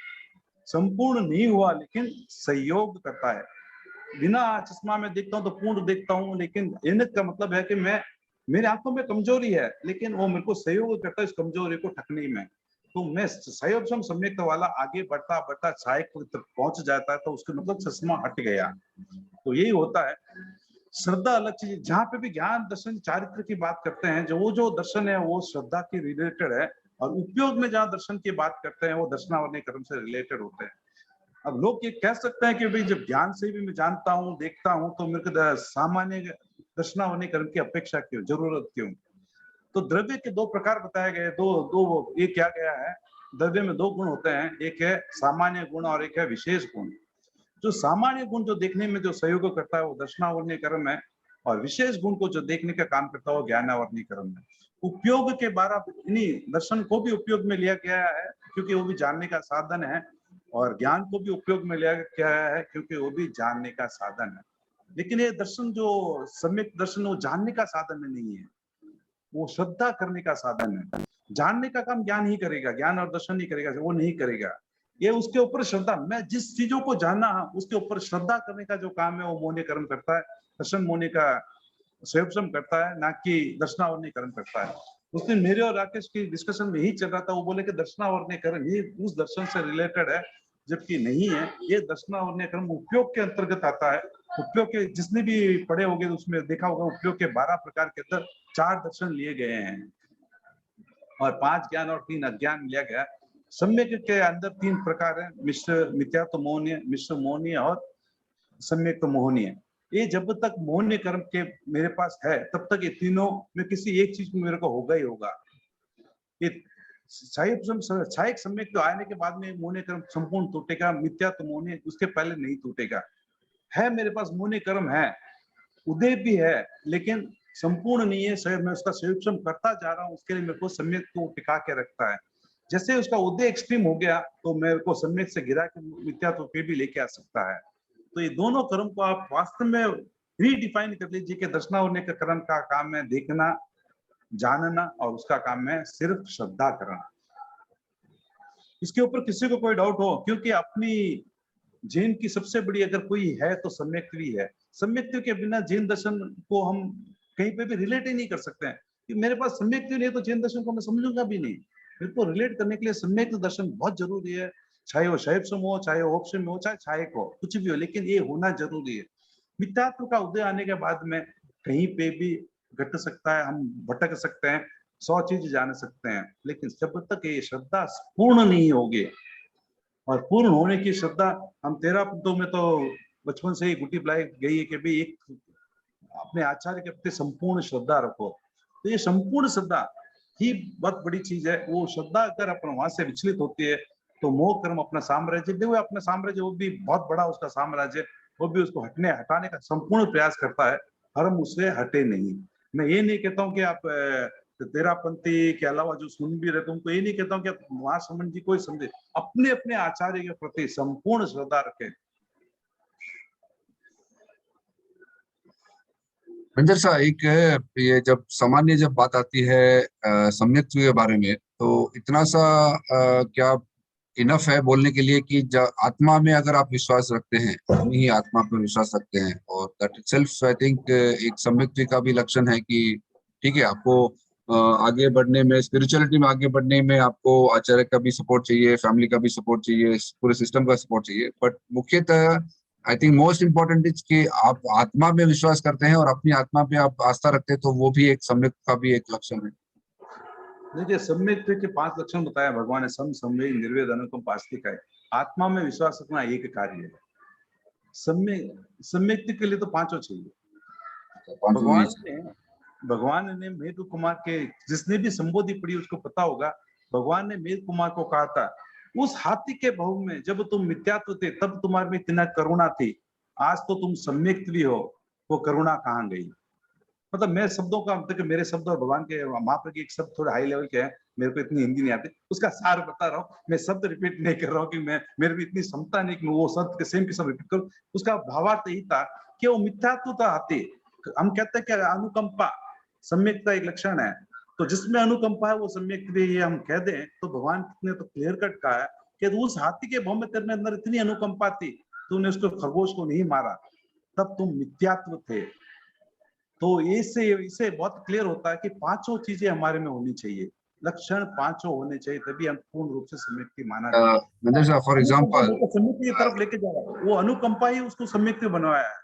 संपूर्ण नहीं हुआ लेकिन सहयोग करता है। बिना चश्मा में देखता हूँ तो पूर्ण देखता हूँ, लेकिन इनक का मतलब है कि मैं, मेरी आंखों में कमजोरी है, लेकिन वो मेरे को सहयोग करता है इस कमजोरी को ठकने में। तो मैं संयोजन सम्यक वाला आगे बढ़ता बढ़ता छायक तक पहुंच जाता है, तो उसके मतलब चश्मा हट गया। तो यही होता है। श्रद्धा अलग चीज, जहाँ पे भी ज्ञान दर्शन चारित्र की बात करते हैं, जो दर्शन है वो श्रद्धा की रिलेटेड है, और उपयोग में जहाँ दर्शन की बात करते हैं वो दर्शनावली कर्म से रिलेटेड होते हैं। अब लोग ये कह सकते हैं कि भाई जब ज्ञान से भी मैं जानता हूँ, देखता हूँ, तो मेरे को सामान्य दर्शनावली कर्म की अपेक्षा क्यों, जरूरत क्यों? तो द्रव्य के 2 प्रकार बताए गए, दो ये क्या गया है, द्रव्य में 2 गुण होते हैं, एक है सामान्य गुण और एक है विशेष गुण। जो सामान्य गुण जो देखने में जो सहयोग करता है वो दर्शनावली कर्म है, और विशेष गुण को जो देखने का काम करता है वो ज्ञानावरणीकरण है। उपयोग के बारे इन्हीं दर्शन को भी उपयोग में लिया गया है क्योंकि वो भी जानने का साधन है, और ज्ञान को भी उपयोग में लिया गया है क्योंकि वो भी जानने का साधन है। लेकिन ये दर्शन जो सम्यक दर्शन वो जानने का साधन नहीं है, वो श्रद्धा करने का साधन है। जानने का काम ज्ञान ही करेगा, ज्ञान और दर्शन ही करेगा, वो नहीं करेगा। ये उसके ऊपर श्रद्धा, मैं जिस चीजों को जानना उसके ऊपर श्रद्धा करने का जो काम है वो मौनीकरण करता है, दर्शन मौनी का स्वयं करता है, ना कि दर्शनावरणीकरण करता है। उस दिन मेरे और राकेश की डिस्कशन में ही चल रहा था, वो बोले कि दर्शनावरणीकरण ही उस दर्शन से रिलेटेड है, जबकि नहीं है। ये दर्शनावरणीकरण उपयोग के अंतर्गत आता है। उपयोग के जिसने भी पढ़े होंगे उसमें देखा होगा, उपयोग के 12 प्रकार के अंदर 4 दर्शन लिए गए हैं और 5 ज्ञान और 3 अज्ञान लिया गया। सम्यक के अंदर 3 प्रकार है, मिश्र मिथ्यात्व मोहनीय, मिश्र मोहनीय और सम्यक मोहनीय। ये जब तक मोहनीय कर्म के मेरे पास है तब तक ये तीनों में किसी एक चीज में मेरे को होगा ही होगा। ये छायक सम्यक तो आने के बाद में मोहनीय कर्म संपूर्ण टूटेगा, मिथ्यात्व मोहनीय उसके पहले नहीं टूटेगा। है मेरे पास मोहनीय कर्म है, उदय भी है, लेकिन संपूर्ण नहीं है। मैं उसका संयुक्षम करता जा रहा हूँ, उसके लिए मेरे को सम्यक को टिका के रखता है। जैसे उसका उदय एक्सट्रीम हो गया तो मेरे को सम्यक से गिरा के मिथ्यात्व पे भी लेके आ सकता है। तो ये दोनों कर्म को आप वास्तव में रीडिफाइन कर लीजिए कि दर्शनावरणीय का कर्म का काम है देखना, जानना, और उसका काम है सिर्फ श्रद्धा करना। इसके ऊपर किसी को कोई डाउट हो, क्योंकि अपनी जैन की सबसे बड़ी अगर कोई है तो सम्यक्त्वी है। सम्यक्त्व के बिना जैन दर्शन को हम कहीं पे भी रिलेट ही नहीं कर सकते हैं कि मेरे पास सम्यक्त्व नहीं है तो जैन दर्शन को मैं समझूंगा भी नहीं। मेरे को रिलेट करने के लिए सम्यक दर्शन बहुत जरूरी है, चाहे वो शैव हो, चाहे वो ऑप्शन हो, चाहे छायक हो, कुछ भी हो, लेकिन ये होना जरूरी है। मिथ्यात्व का उदय आने के बाद में कहीं पे भी घट सकता है, हम भटक सकते हैं, 100 चीज जान सकते हैं, लेकिन जब तक ये श्रद्धा पूर्ण नहीं होगी, और पूर्ण होने की श्रद्धा हम 13 पंथों में तो बचपन से ही गुटी पिलाई गई है कि भाई एक अपने आचार्य के प्रति संपूर्ण श्रद्धा रखो। तो ये संपूर्ण श्रद्धा ही बहुत बड़ी चीज है। वो श्रद्धा अगर अपन वहां से विचलित होती है तो मोह कर्म अपना साम्राज्य, देखो अपना साम्राज्य वो भी बहुत बड़ा उसका साम्राज्य, वो भी उसको हटाने का संपूर्ण प्रयास करता है, हम उससे हटे नहीं। मैं ये नहीं कहता हूँ कि आप 13 पंथी के अलावा जो सुन भी रहे तुमको ये नहीं कहता हूँ कि आप वहां समझ कोई समझे, अपने अपने आचार्य के प्रति संपूर्ण श्रद्धा रखें। रंजन साहब, एक ये जब सामान्य जब बात आती है सम्यक्त्व के बारे में, तो इतना सा क्या इनफ है बोलने के लिए कि आत्मा में अगर आप विश्वास रखते हैं, अपनी ही आत्मा पर विश्वास रखते हैं, और दैट इटसेल्फ आई थिंक एक सम्यक्त्व का भी लक्षण है कि ठीक है, आपको आगे बढ़ने में, स्पिरिचुअलिटी में आगे बढ़ने में आपको आचार्य का भी सपोर्ट चाहिए, फैमिली का भी सपोर्ट चाहिए, पूरे सिस्टम का सपोर्ट चाहिए, बट मुख्यतः I think most important is कि आप आत्मा में विश्वास करते हैं और अपनी आत्मा पे आप आस्था रखते हैं, तो वो भी एक सम्यक का भी एक लक्षण है। देखिए, सम्यक के 5 लक्षण बताया भगवान ने, सम, संवेग, निर्वेद, अनुकंप, आस्तिक है। आत्मा में विश्वास रखना एक कार्य है। सम्यक के लिए तो 5 चाहिए। भगवान ने मेघ कुमार के, जिसने भी संबोधि पढ़ी उसको पता होगा, भगवान ने मेघ कुमार को कहा था, उस हाथी के बहु में जब तुम मिथ्यात्व थे तब तुम्हारे में इतना करुणा थी, आज तो तुम सम्यक्त्वी हो, वो करुणा कहाँ गई। मतलब मैं शब्दों का मतलब मेरे शब्द और भगवान के महाप्रभु के एक शब्द थोड़े हाई लेवल के हैं, मेरे को इतनी हिंदी नहीं आती, उसका सार बता रहा हूँ। मैं शब्द रिपीट नहीं कर रहा हूँ कि मैं मेरे भी इतनी क्षमता नहीं कि मैं वो शब्द के सेम के सब रिपीट करूँ। उसका भावार्थ यही था कि वो मिथ्यात्व था हाथी। हम कहते हैं कि अनुकंपा सम्यक का एक लक्षण है, तो जिसमें अनुकंपा है वो सम्यक ये हम कह दें तो भगवान ने तो क्लियर कट कहा है कि उस हाथी के भाव में तेरे अंदर इतनी अनुकंपा थी, तूने उसको खरगोश को नहीं मारा, तब तुम मिथ्यात्व थे। तो इससे बहुत क्लियर होता है कि 5 चीजें हमारे में होनी चाहिए, लक्षण 5 होने चाहिए, तभी हम पूर्ण रूप से सम्यक्ति माना जाए। फॉर एग्जांपल सम्यक्ति की तरफ लेके जा रहा है, वो अनुकंपा ही उसको सम्यक्ति बनवाया है,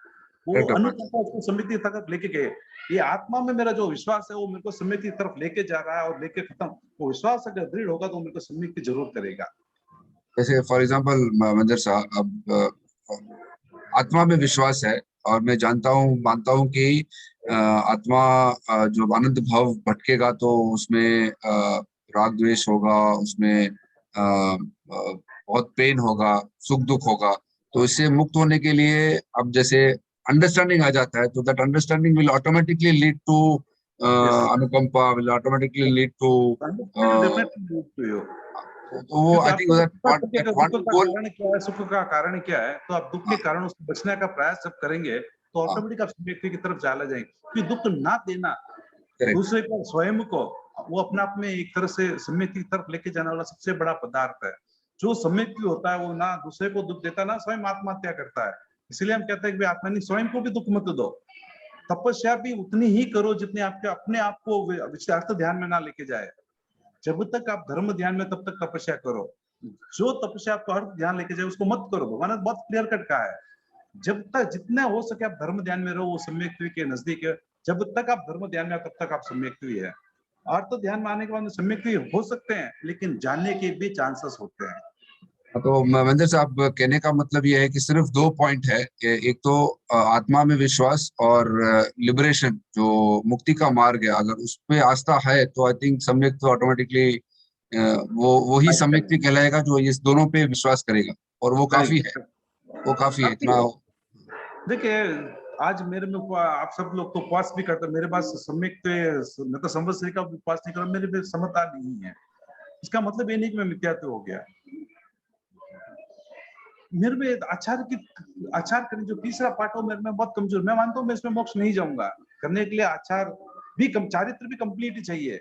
वो अनुकंपा उसको सम्यक्ति की तरफ लेके गए। ये आत्मा में मेरा जो विश्वास है वो मेरे को सम्यक्ति की तरफ लेके जा रहा है और लेके खत्म। वो विश्वास अगर दृढ़ होगा तो मेरे को सम्यक्ति जरूर करेगा। जैसे फॉर एग्जांपल मंदिर साहब, अब आत्मा में विश्वास है और मैं मानता हूँ कि आत्मा जो आनंद भाव भटकेगा तो उसमें राग द्वेष होगा, उसमें बहुत पेन होगा, सुख दुख होगा। तो इससे मुक्त होने के लिए अब जैसे अंडरस्टैंडिंग आ जाता है, तो that understanding will automatically lead to अनुकंपा, विल ऑटोमेटिकली लीड टू तो वो आई थिंक दैट सुख का कारण क्या है, तो आप दुख के कारण उससे बचने का प्रयास जब करेंगे तो ऑटोमेटिक आप सम्यक्ति की तरफ चला जाएंगे। क्योंकि दुख ना देना दूसरे को, स्वयं को, वो अपने आप में एक तरह से सम्यक्ति की तरफ लेके जाने वाला सबसे बड़ा पदार्थ है। जो सम्यक्ति होता है वो ना दूसरे को दुख देता ना स्वयं आत्महत्या करता है। इसलिए हम कहते हैं कि आत्मा नहीं, स्वयं को भी दुख मत दो। तपस्या भी उतनी ही करो जितने आपके अपने आप को विचार ध्यान में ना लेके जाए। जब तक आप धर्म ध्यान में तब तक तपस्या करो। जो तपस्या आपको अर्थ ध्यान लेके जाए उसको मत करो। भगवान ने बहुत क्लियर कट कहा है, जब तक जितना हो सके आप धर्म ध्यान में रहो, वो सम्यक्ति के नजदीक है। जब तक आप धर्म ध्यान में तब तक आप सम्यक्ति है। अर्थ ध्यान में आने के बाद सम्यक्ति हो सकते हैं, लेकिन जानने के भी चांसेस होते हैं। तो महेंद्र साहब कहने का मतलब ये है कि सिर्फ 2 पॉइंट है, एक तो आत्मा में विश्वास और लिबरेशन जो मुक्ति का मार्ग है, अगर उस पे आस्था है तो आई थिंक सम्यक तो ऑटोमेटिकली वो ही सम्यक्ति कहलाएगा जो इस दोनों पे विश्वास करेगा, और वो काफी है, वो काफी है इतना। देखिए आज मेरे में आप सब लोग तो उपवास भी करते हैं, मेरे पास सम्यक मैं तो संवत्सरी का उपवास नहीं कर रहा, मेरे में समता नहीं है। इसका मतलब ये नहीं कि मैं मिथ्यात्व हो गया। मेरे में आचार करने जो तीसरा पार्ट हो मेरे में बहुत कमजोर। मैं मानता हूँ मैं इसमें मोक्ष नहीं जाऊंगा। करने के लिए आचार भी चारित्र भी कंप्लीट ही चाहिए।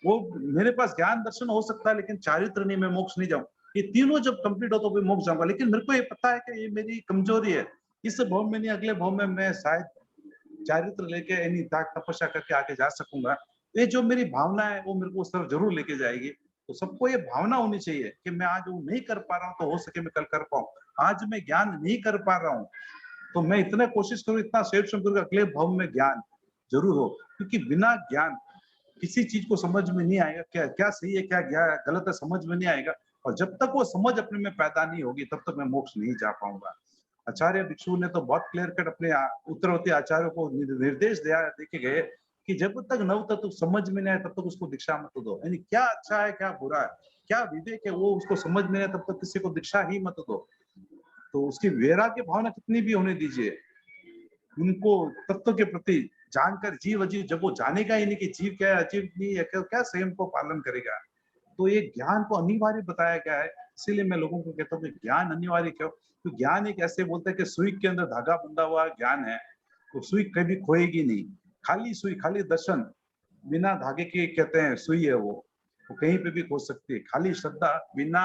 वो मेरे पास ज्ञान दर्शन हो सकता है, लेकिन चारित्र नहीं, मैं मोक्ष नहीं जाऊँ। ये तीनों जब कंप्लीट हो तो मैं मोक्ष जाऊंगा। लेकिन मेरे को ये पता है कि ये मेरी कमजोरी है। इस भाव में नहीं, अगले भाव में मैं शायद चारित्र लेके यानी तपस्या करके आगे जा सकूंगा। ये जो मेरी भावना है वो मेरे को उस तरफ जरूर लेके जाएगी। तो सबको ये भावना होनी चाहिए कि मैं आज वो नहीं कर पा रहा हूँ तो हो सके मैं कल कर पाऊँ। आज मैं ज्ञान नहीं कर पा रहा हूँ तो मैं इतना कोशिश करूँ, इतना सेव करूँ, अगले भाव में ज्ञान जरूर हो। क्योंकि बिना ज्ञान किसी चीज को समझ में नहीं आएगा, क्या क्या सही है क्या गलत है समझ में नहीं आएगा। और जब तक वो समझ अपने में पैदा नहीं होगी तब तक मैं मोक्ष नहीं जा पाऊंगा। आचार्य भिक्षु ने तो बहुत क्लियर कट अपने उत्तरवर्ती आचार्यों को निर्देश देके गए कि जब तक नव तत्व समझ में नहीं आए तब तक उसको दीक्षा मत दो। यानी क्या अच्छा है क्या बुरा है, क्या विवेक है, वो उसको समझ में आए तब तक किसी को दीक्षा ही मत दो। तो उसकी वैराग्य भावना कितनी भी होने दीजिए, उनको तत्व के प्रति जानकर जीव अजीव जब वो जानेगा ही नहीं कि जीव क्या है अजीव नहीं है, क्या स्वयं को पालन करेगा। तो ये ज्ञान को अनिवार्य बताया गया है। इसीलिए मैं लोगों को कहता हूँ कि ज्ञान अनिवार्य क्यों? तो ज्ञान एक ऐसे बोलते हैं कि सुई के अंदर धागा बंधा हुआ ज्ञान है, तो सुई कभी खोएगी नहीं। खाली सुई, खाली दर्शन बिना धागे के कहते हैं सुई है, वो कहीं पे भी खो सकती है। खाली श्रद्धा बिना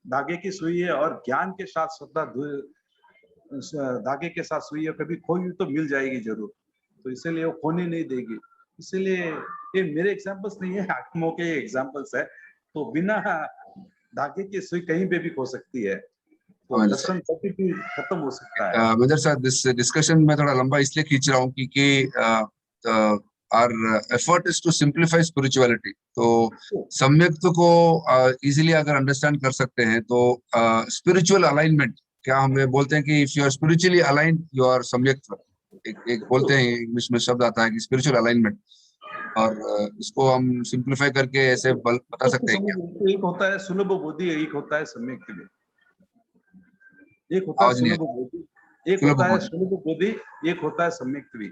धागे की सुई है, और ज्ञान के साथ श्रद्धा धागे के साथ सुई है, कभी खोई तो मिल जाएगी जरूर। तो इसलिए वो खोने नहीं देगी। इसलिए ये मेरे एग्जाम्पल्स नहीं है, आत्माओं के एग्जाम्पल्स है। तो बिना धागे की सुई कहीं पे भी खो सकती है, तो दर्शन कभी भी खत्म हो सकता है। मेजर साहब, दिस डिस्कशन में थोड़ा लंबा इसलिए खींच रहा हूँ क्योंकि our effort is to simplify spirituality. तो सम्यक्त को इजीली अगर अंडरस्टैंड कर सकते हैं तो स्पिरिचुअल अलाइनमेंट, क्या हमें बोलते हैं कि if you are spiritually aligned you are सम्यक्त। एक बोलते हैं इंग्लिश में शब्द आता है कि स्पिरिचुअल अलाइनमेंट, और इसको हम सिंप्लीफाई करके ऐसे बता सकते हैं क्या? एक होता है सुलभ बोधि, एक होता है सम्यक्त भी। एक होता है सुलभ बोधि, एक होता है सुलभ बोधि, एक होता है सम्यक्त भी।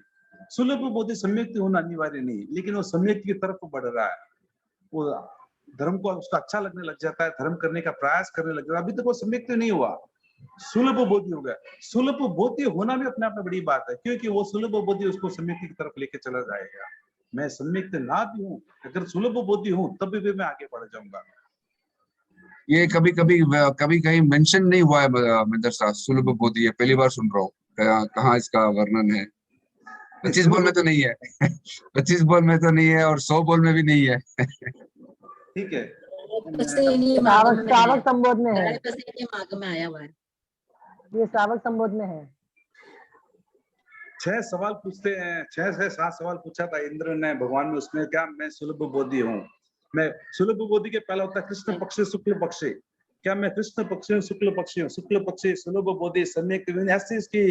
सुलभ बोधि सम्यक्त होना अनिवार्य नहीं, लेकिन वो सम्यक्त की तरफ बढ़ रहा है। वो धर्म को उसका अच्छा लगने लग जाता है, धर्म करने का प्रयास करने लग जाता है। अभी तक वो सम्यक्त नहीं हुआ, सुलभ बोधि हो गया। सुलभ बोधि होना भी अपने आप में बड़ी बात है, क्योंकि वो सुलभ बोधि उसको सम्यक्त की तरफ लेके चला जाएगा। मैं सम्यक्त ना भी हूँ, अगर सुलभ बोधि हूँ तब भी मैं आगे बढ़ जाऊंगा। ये कभी कहीं मेंशन नहीं हुआ है महेंद्र साहब, सुलभ बोधि, पहली बार सुन रहा हूँ। कहाँ इसका वर्णन है? 25 बोल में तो नहीं है 25 बोल में तो नहीं है, और 100 बोल में भी नहीं है। ठीक है, श्रावक संबोध में है, मार्ग में आया हुआ है, ये श्रावक संबोध में है। 6 सवाल पूछते हैं, 6 से 7 सवाल पूछा था इंद्र ने भगवान में, उसमें क्या मैं सुलभ बोधि हूँ। मैं सुलभ बोधि के पहला होता है कृष्ण पक्षी शुक्ल पक्षी, क्या मैं कृष्ण पक्षी हूँ शुक्ल पक्षी हूँ? शुक्ल पक्षी सुलभ बोधि सम्यक्त, ऐसे इसकी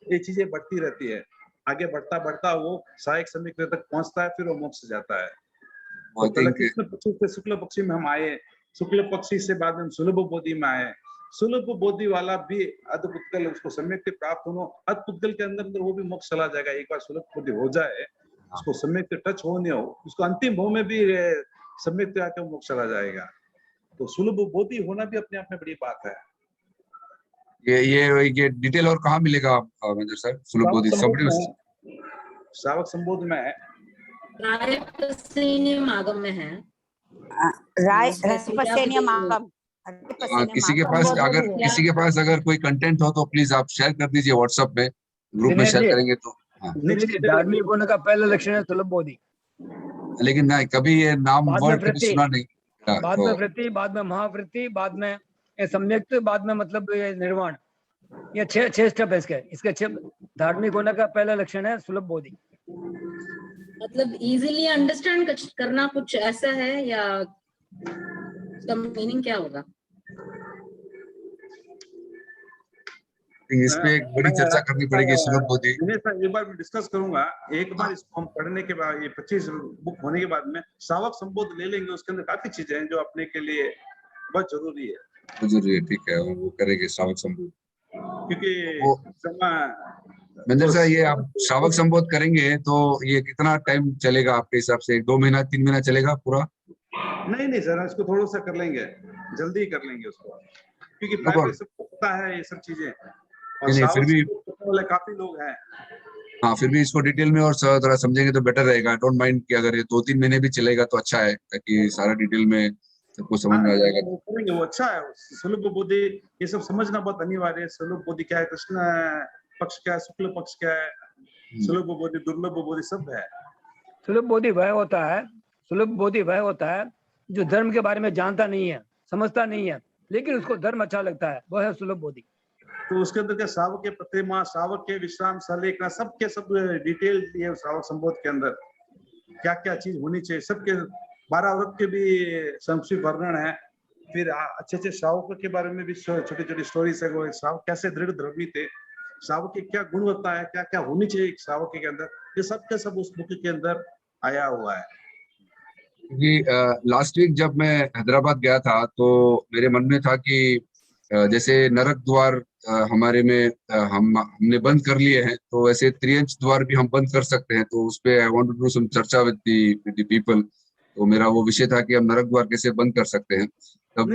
ये चीजें बढ़ती रहती है। आगे बढ़ता बढ़ता वो सहायक सम्यक्त तक पहुंचता है, फिर वो मोक्ष जाता है। तो पहले कृष्ण पक्षी से शुक्ल पक्षी में हम आए, शुक्ल पक्षी से बाद में सुलभ बोधि में आए, सुलभ बोधि वाला भी अधपुद्गल उसको सम्यक प्राप्त होना, अधपुद्गल के अंदर वो भी मोक्ष चला जाएगा। एक बार सुलभ बोधि हो जाए, उसको सम्यक टच हो नहीं हो, उसको अंतिम भाव में भी सम्यक आकर मोक्ष चला जाएगा। तो सुलभ बोधि होना भी अपने आप में बड़ी बात है। ये डिटेल और कहाँ मिलेगा महेंद्र सर? सुलभ बोधि श्रावक संबोध में है, रायपसेनियम आगम में है। रायपसेनियम आगम। किसी के पास अगर कोई कंटेंट हो तो प्लीज आप शेयर कर दीजिए व्हाट्सएप में, ग्रुप में शेयर करेंगे तो। धार्मिक होने का पहला लक्षण है सुलभ बोधि। लेकिन नहीं, कभी ये नाम वर्ड कभी सुना नहीं। बाद में वृत्ति, बाद में महावृत्ति, बाद में सम्यक्त, बाद में मतलब ये निर्वाण। ये 6 स्टेप है इसके 6। धार्मिक होने का पहला लक्षण है सुलभ बोधि। मतलब इजीली अंडरस्टैंड करना कुछ ऐसा है या इसका मीनिंग क्या होगा? इस पे एक बड़ी चर्चा करनी पड़ेगी सुलभ बोधि। एक बार मैं डिस्कस करूंगा। एक बार इसको हम पढ़ने के बाद, ये 25 बुक होने के बाद में श्रावक संबोध ले लेंगे। उसके अंदर काफी चीजें हैं जो अपने के लिए बहुत जरूरी है। ठीक है, वो करेंगे श्रावक संबोध। क्योंकि महेंद्र सर, ये आप श्रावक संबोध करेंगे तो ये कितना टाइम चलेगा आपके हिसाब से? 2 महीना 3 महीना चलेगा पूरा? नहीं सर, इसको थोड़ा सा कर लेंगे, जल्दी कर लेंगे उसको, क्योंकि सबको पता है ये सब चीजें। नहीं, फिर भी काफी लोग हैं। हाँ, फिर भी इसको डिटेल में और थोड़ा समझेंगे तो बेटर रहेगा। डोंट माइंड कि अगर ये 2-3 महीने भी चलेगा तो अच्छा है, ताकि सारा डिटेल में सबको समझ में आ जाएगा। वो अच्छा है। सुलभ बोधि ये सब समझना बहुत अनिवार्य है। सुलभ बोधि क्या है, कृष्ण पक्ष क्या है, शुक्ल पक्ष क्या है, सुलभ बोधि, दुर्लभ बोधि सब है। सुलभ बोधि वह होता है जो धर्म के बारे में जानता नहीं है, समझता नहीं है, लेकिन उसको धर्म अच्छा लगता है, वह है सुलभ बोधि। तो उसके अंदर क्या श्रावक के प्रतिमा, श्रावक के विश्राम सलेखना, सबके सब डिटेल दिए श्रावक संबोध के अंदर। क्या क्या चीज होनी चाहिए, सबके 12 व्रत के भी संक्षिप्त वर्णन है। फिर अच्छे श्रावकों के बारे में भी छोटी छोटी स्टोरीज है। वो श्रावक कैसे दृढ़ धर्मी थे, श्रावक की क्या गुणवत्ता है, क्या क्या होनी चाहिए श्रावक के अंदर, ये सब के सब उस बुक के अंदर आया हुआ है। क्योंकि लास्ट वीक जब मैं हैदराबाद गया था तो मेरे मन में था कि जैसे नरक द्वार हमारे में हमने बंद कर लिए हैं, तो वैसे त्रियंच द्वार भी हम बंद कर सकते हैं। तो उस पे I want to do some चर्चा विद द पीपल। तो मेरा वो विषय था कि हम नरक द्वार कैसे बंद कर सकते हैं। तब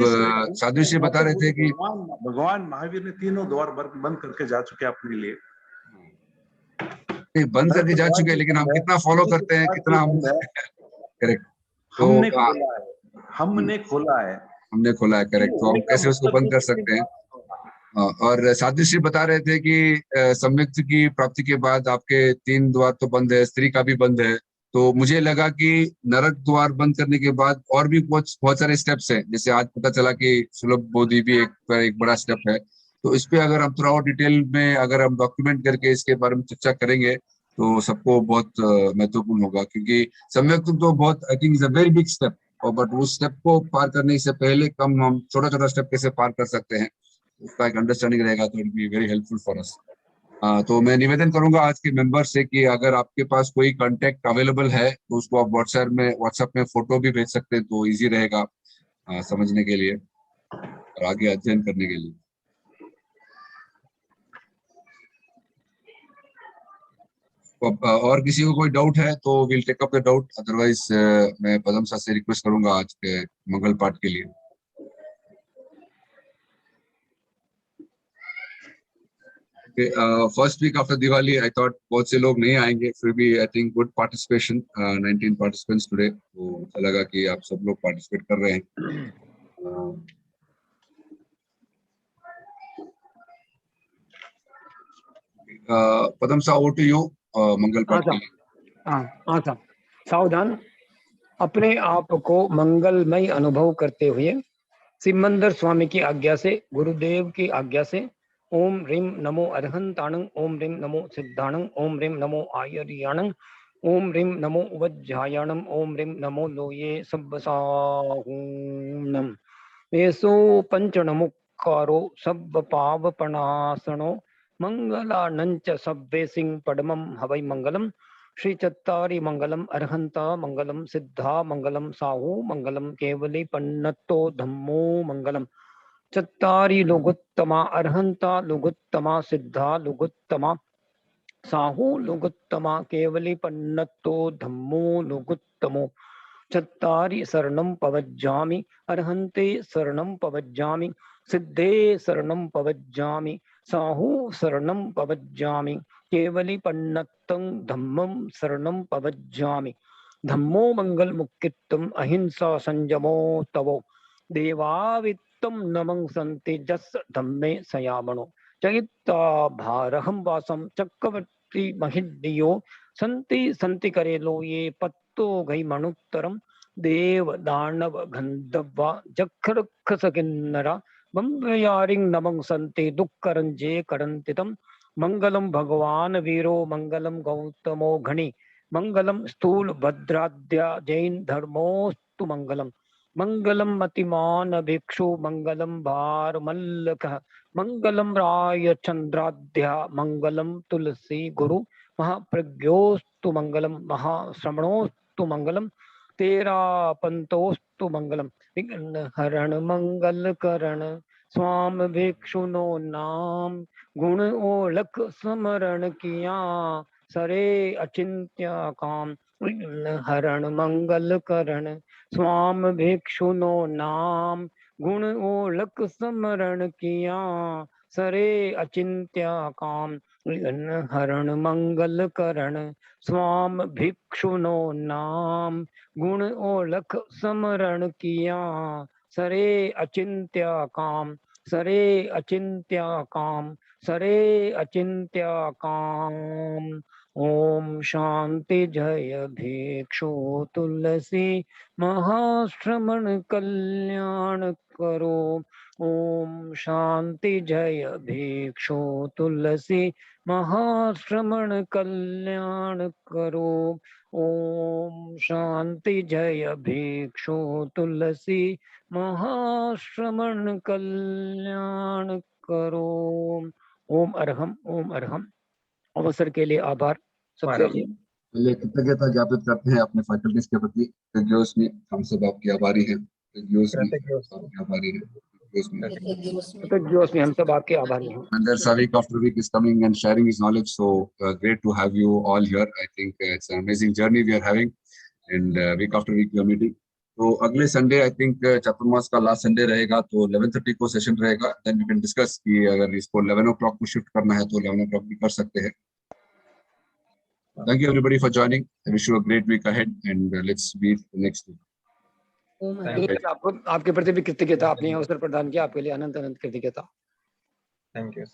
साधु जी बता रहे थे कि भगवान महावीर ने 3 द्वार बंद करके जा चुके अपने लिए। बंद करके जा चुके हैं, लेकिन हम कितना फॉलो करते हैं, कितना हम करेक्ट हमने खोला है। करेक्ट। तो हम कैसे उसको बंद कर सकते हैं? और साधु श्री बता रहे थे कि सम्यक्त की प्राप्ति के बाद आपके 3 द्वार तो बंद है, स्त्री का भी बंद है। तो मुझे लगा कि नरक द्वार बंद करने के बाद और भी बहुत सारे स्टेप्स हैं। जैसे आज पता चला कि सुलभ बोधि भी एक बड़ा स्टेप है। तो इस पे अगर हम थोड़ा और डिटेल में अगर हम डॉक्यूमेंट करके इसके बारे में चर्चा करेंगे तो सबको बहुत महत्वपूर्ण होगा। क्योंकि सम्यक्त तो बहुत I think is a very big step, और बट उस स्टेप को पार करने से पहले हम छोटा स्टेप कैसे पार कर सकते हैं, उसका एक अंडरस्टैंडिंग रहेगा तो it be very helpful for us. तो मैं निवेदन करूंगा आज के मेंबर से कि अगर आपके पास कोई कांटेक्ट अवेलेबल है तो उसको आप व्हाट्सएप में फोटो भी भेज सकते हैं, तो इजी रहेगा समझने के लिए और आगे अध्ययन करने के लिए। और किसी को कोई डाउट है तो will take up the doubt, otherwise मैं पदम सर से रिक्वेस्ट करूंगा आज के मंगल पाठ के लिए। First week after Diwali I thought बहुत से लोग नहीं आएंगे, फिर भी I think good participation, 19 participants today. तो अच्छा लगा कि आप सब लोग पार्टिसिपेट कर रहे हैं। पदम सा ओवर टू यू मंगल पाठ के लिए। हाँ, सावधान, अपने आप को मंगलमय अनुभव करते हुए सिमंदर स्वामी की आज्ञा से, गुरुदेव की आज्ञा से, ओम ह्रीम नमो अरहंताणं, ओम ह्रीम नमो सिद्धाणं, ओम ह्रीम नमो आयर्याणं, ओम ह्रीम नमो वज्रायाणं, ओम ह्रीम नमो लोये सब्बसाहूनम। एसो पंचनमुक्कारो सब्ब पावपनासनो मंगलानंच सब्बे सिंह पडमम हवै मंगलम। श्री चत्तारी मंगलम, अरहंता मंगलम, सिद्धा मंगलम, साहू मंगलम, केवली पन्नतो धम्मो मंगलम। चत्तारि लोकोत्तमा अर्हन्ता लोकोत्तमा सिद्धा लोकोत्तमा साहू लोकोत्तमा केवली पन्नतो धम्मो लोकोत्तमो चत्तारि शरणं पवज्जामि अर्हन्ते शरणं पवज्जामि सिद्धे शरणं पवज्जामि साहू शरणं पवज्जामि केवली पन्नतं धम्मं शरणं पवज्जामि धम्मो मंगल मुक्तित्तम अहिंसा संयमो तवो देवावित्तम नमं संते जस धम्मे सयामणो चैत्ता भारहं वासम चक्रवर्ती महिद्यो संति संति करेलो ये पत्तो गई मणुत्तरम देव दानव गंधर्वा जखरखस किन्नरा बम्बयारिंग नमं संते दुःखरंजे करंतितम मंगलम भगवान वीरो मंगलम गौतमो घनी मंगलम स्थूल भद्राद्या जैन धर्मोस्तु मंगलम मंगलम मतिमान भिक्षु मंगलम भार मल्लकः मंगलम राय चंद्राद्या मंगलम तुलसी गुरु महाप्रज्ञोस्तु मंगलम महाश्रवणोस्तु मंगलम तेरा पंतोस्तु मंगलम विघ्न हरण मंगल करण स्वाम भिक्षुनो नाम गुण ओलख स्मरण किया सरे अचिंत्य काम विघ्न हरण मंगल करण स्वाम भिक्षुनो नाम गुण ओलख स्मरण किया सरे अचिंत्य काम विघ्न हरण मंगल करण स्वाम भिक्षुनो नाम गुण ओलख स्मरण किया सरे अचिंत्य काम सरे अचिंत्य काम सरे अचिंत्य काम ओम शांति जय भिक्षु तुलसी महाश्रमण कल्याण करो ओम शांति जय भिक्षु तुलसी महाश्रमण कल्याण करो ओम शांति जय भिक्षु तुलसी महाश्रमण कल्याण करो ओम अरहम अवसर के लिए आभार सबका जी। पहले कृतज्ञता ज्ञापित करते हैं अपने फैकल्टीज के प्रति। कृतज्ञोस्मि, हम सब आपके आभारी हैं। कृतज्ञोस्मि, आपके आभारी हैं। कृतज्ञोस्मि, हम सब आपके आभारी हैं। And there's a week after week is coming and sharing his knowledge, so great to have you all here. I think it's an amazing journey we are having, and week after week we are meeting. तो अगले Sunday I think चातुर्मास का last Sunday रहेगा, तो 11:30 को session रहेगा। Then we can discuss कि अगर इसको 11 o'clock को शिफ्ट करना है तो 11 o'clock भी कर सकते हैं। Thank you everybody for joining. I wish you a great week ahead, and let's meet next week. आपको आपके प्रति भी कृतज्ञता, आपने अवसर प्रदान किया, आपके लिए अनंत अनंत कृतज्ञता। Thank you.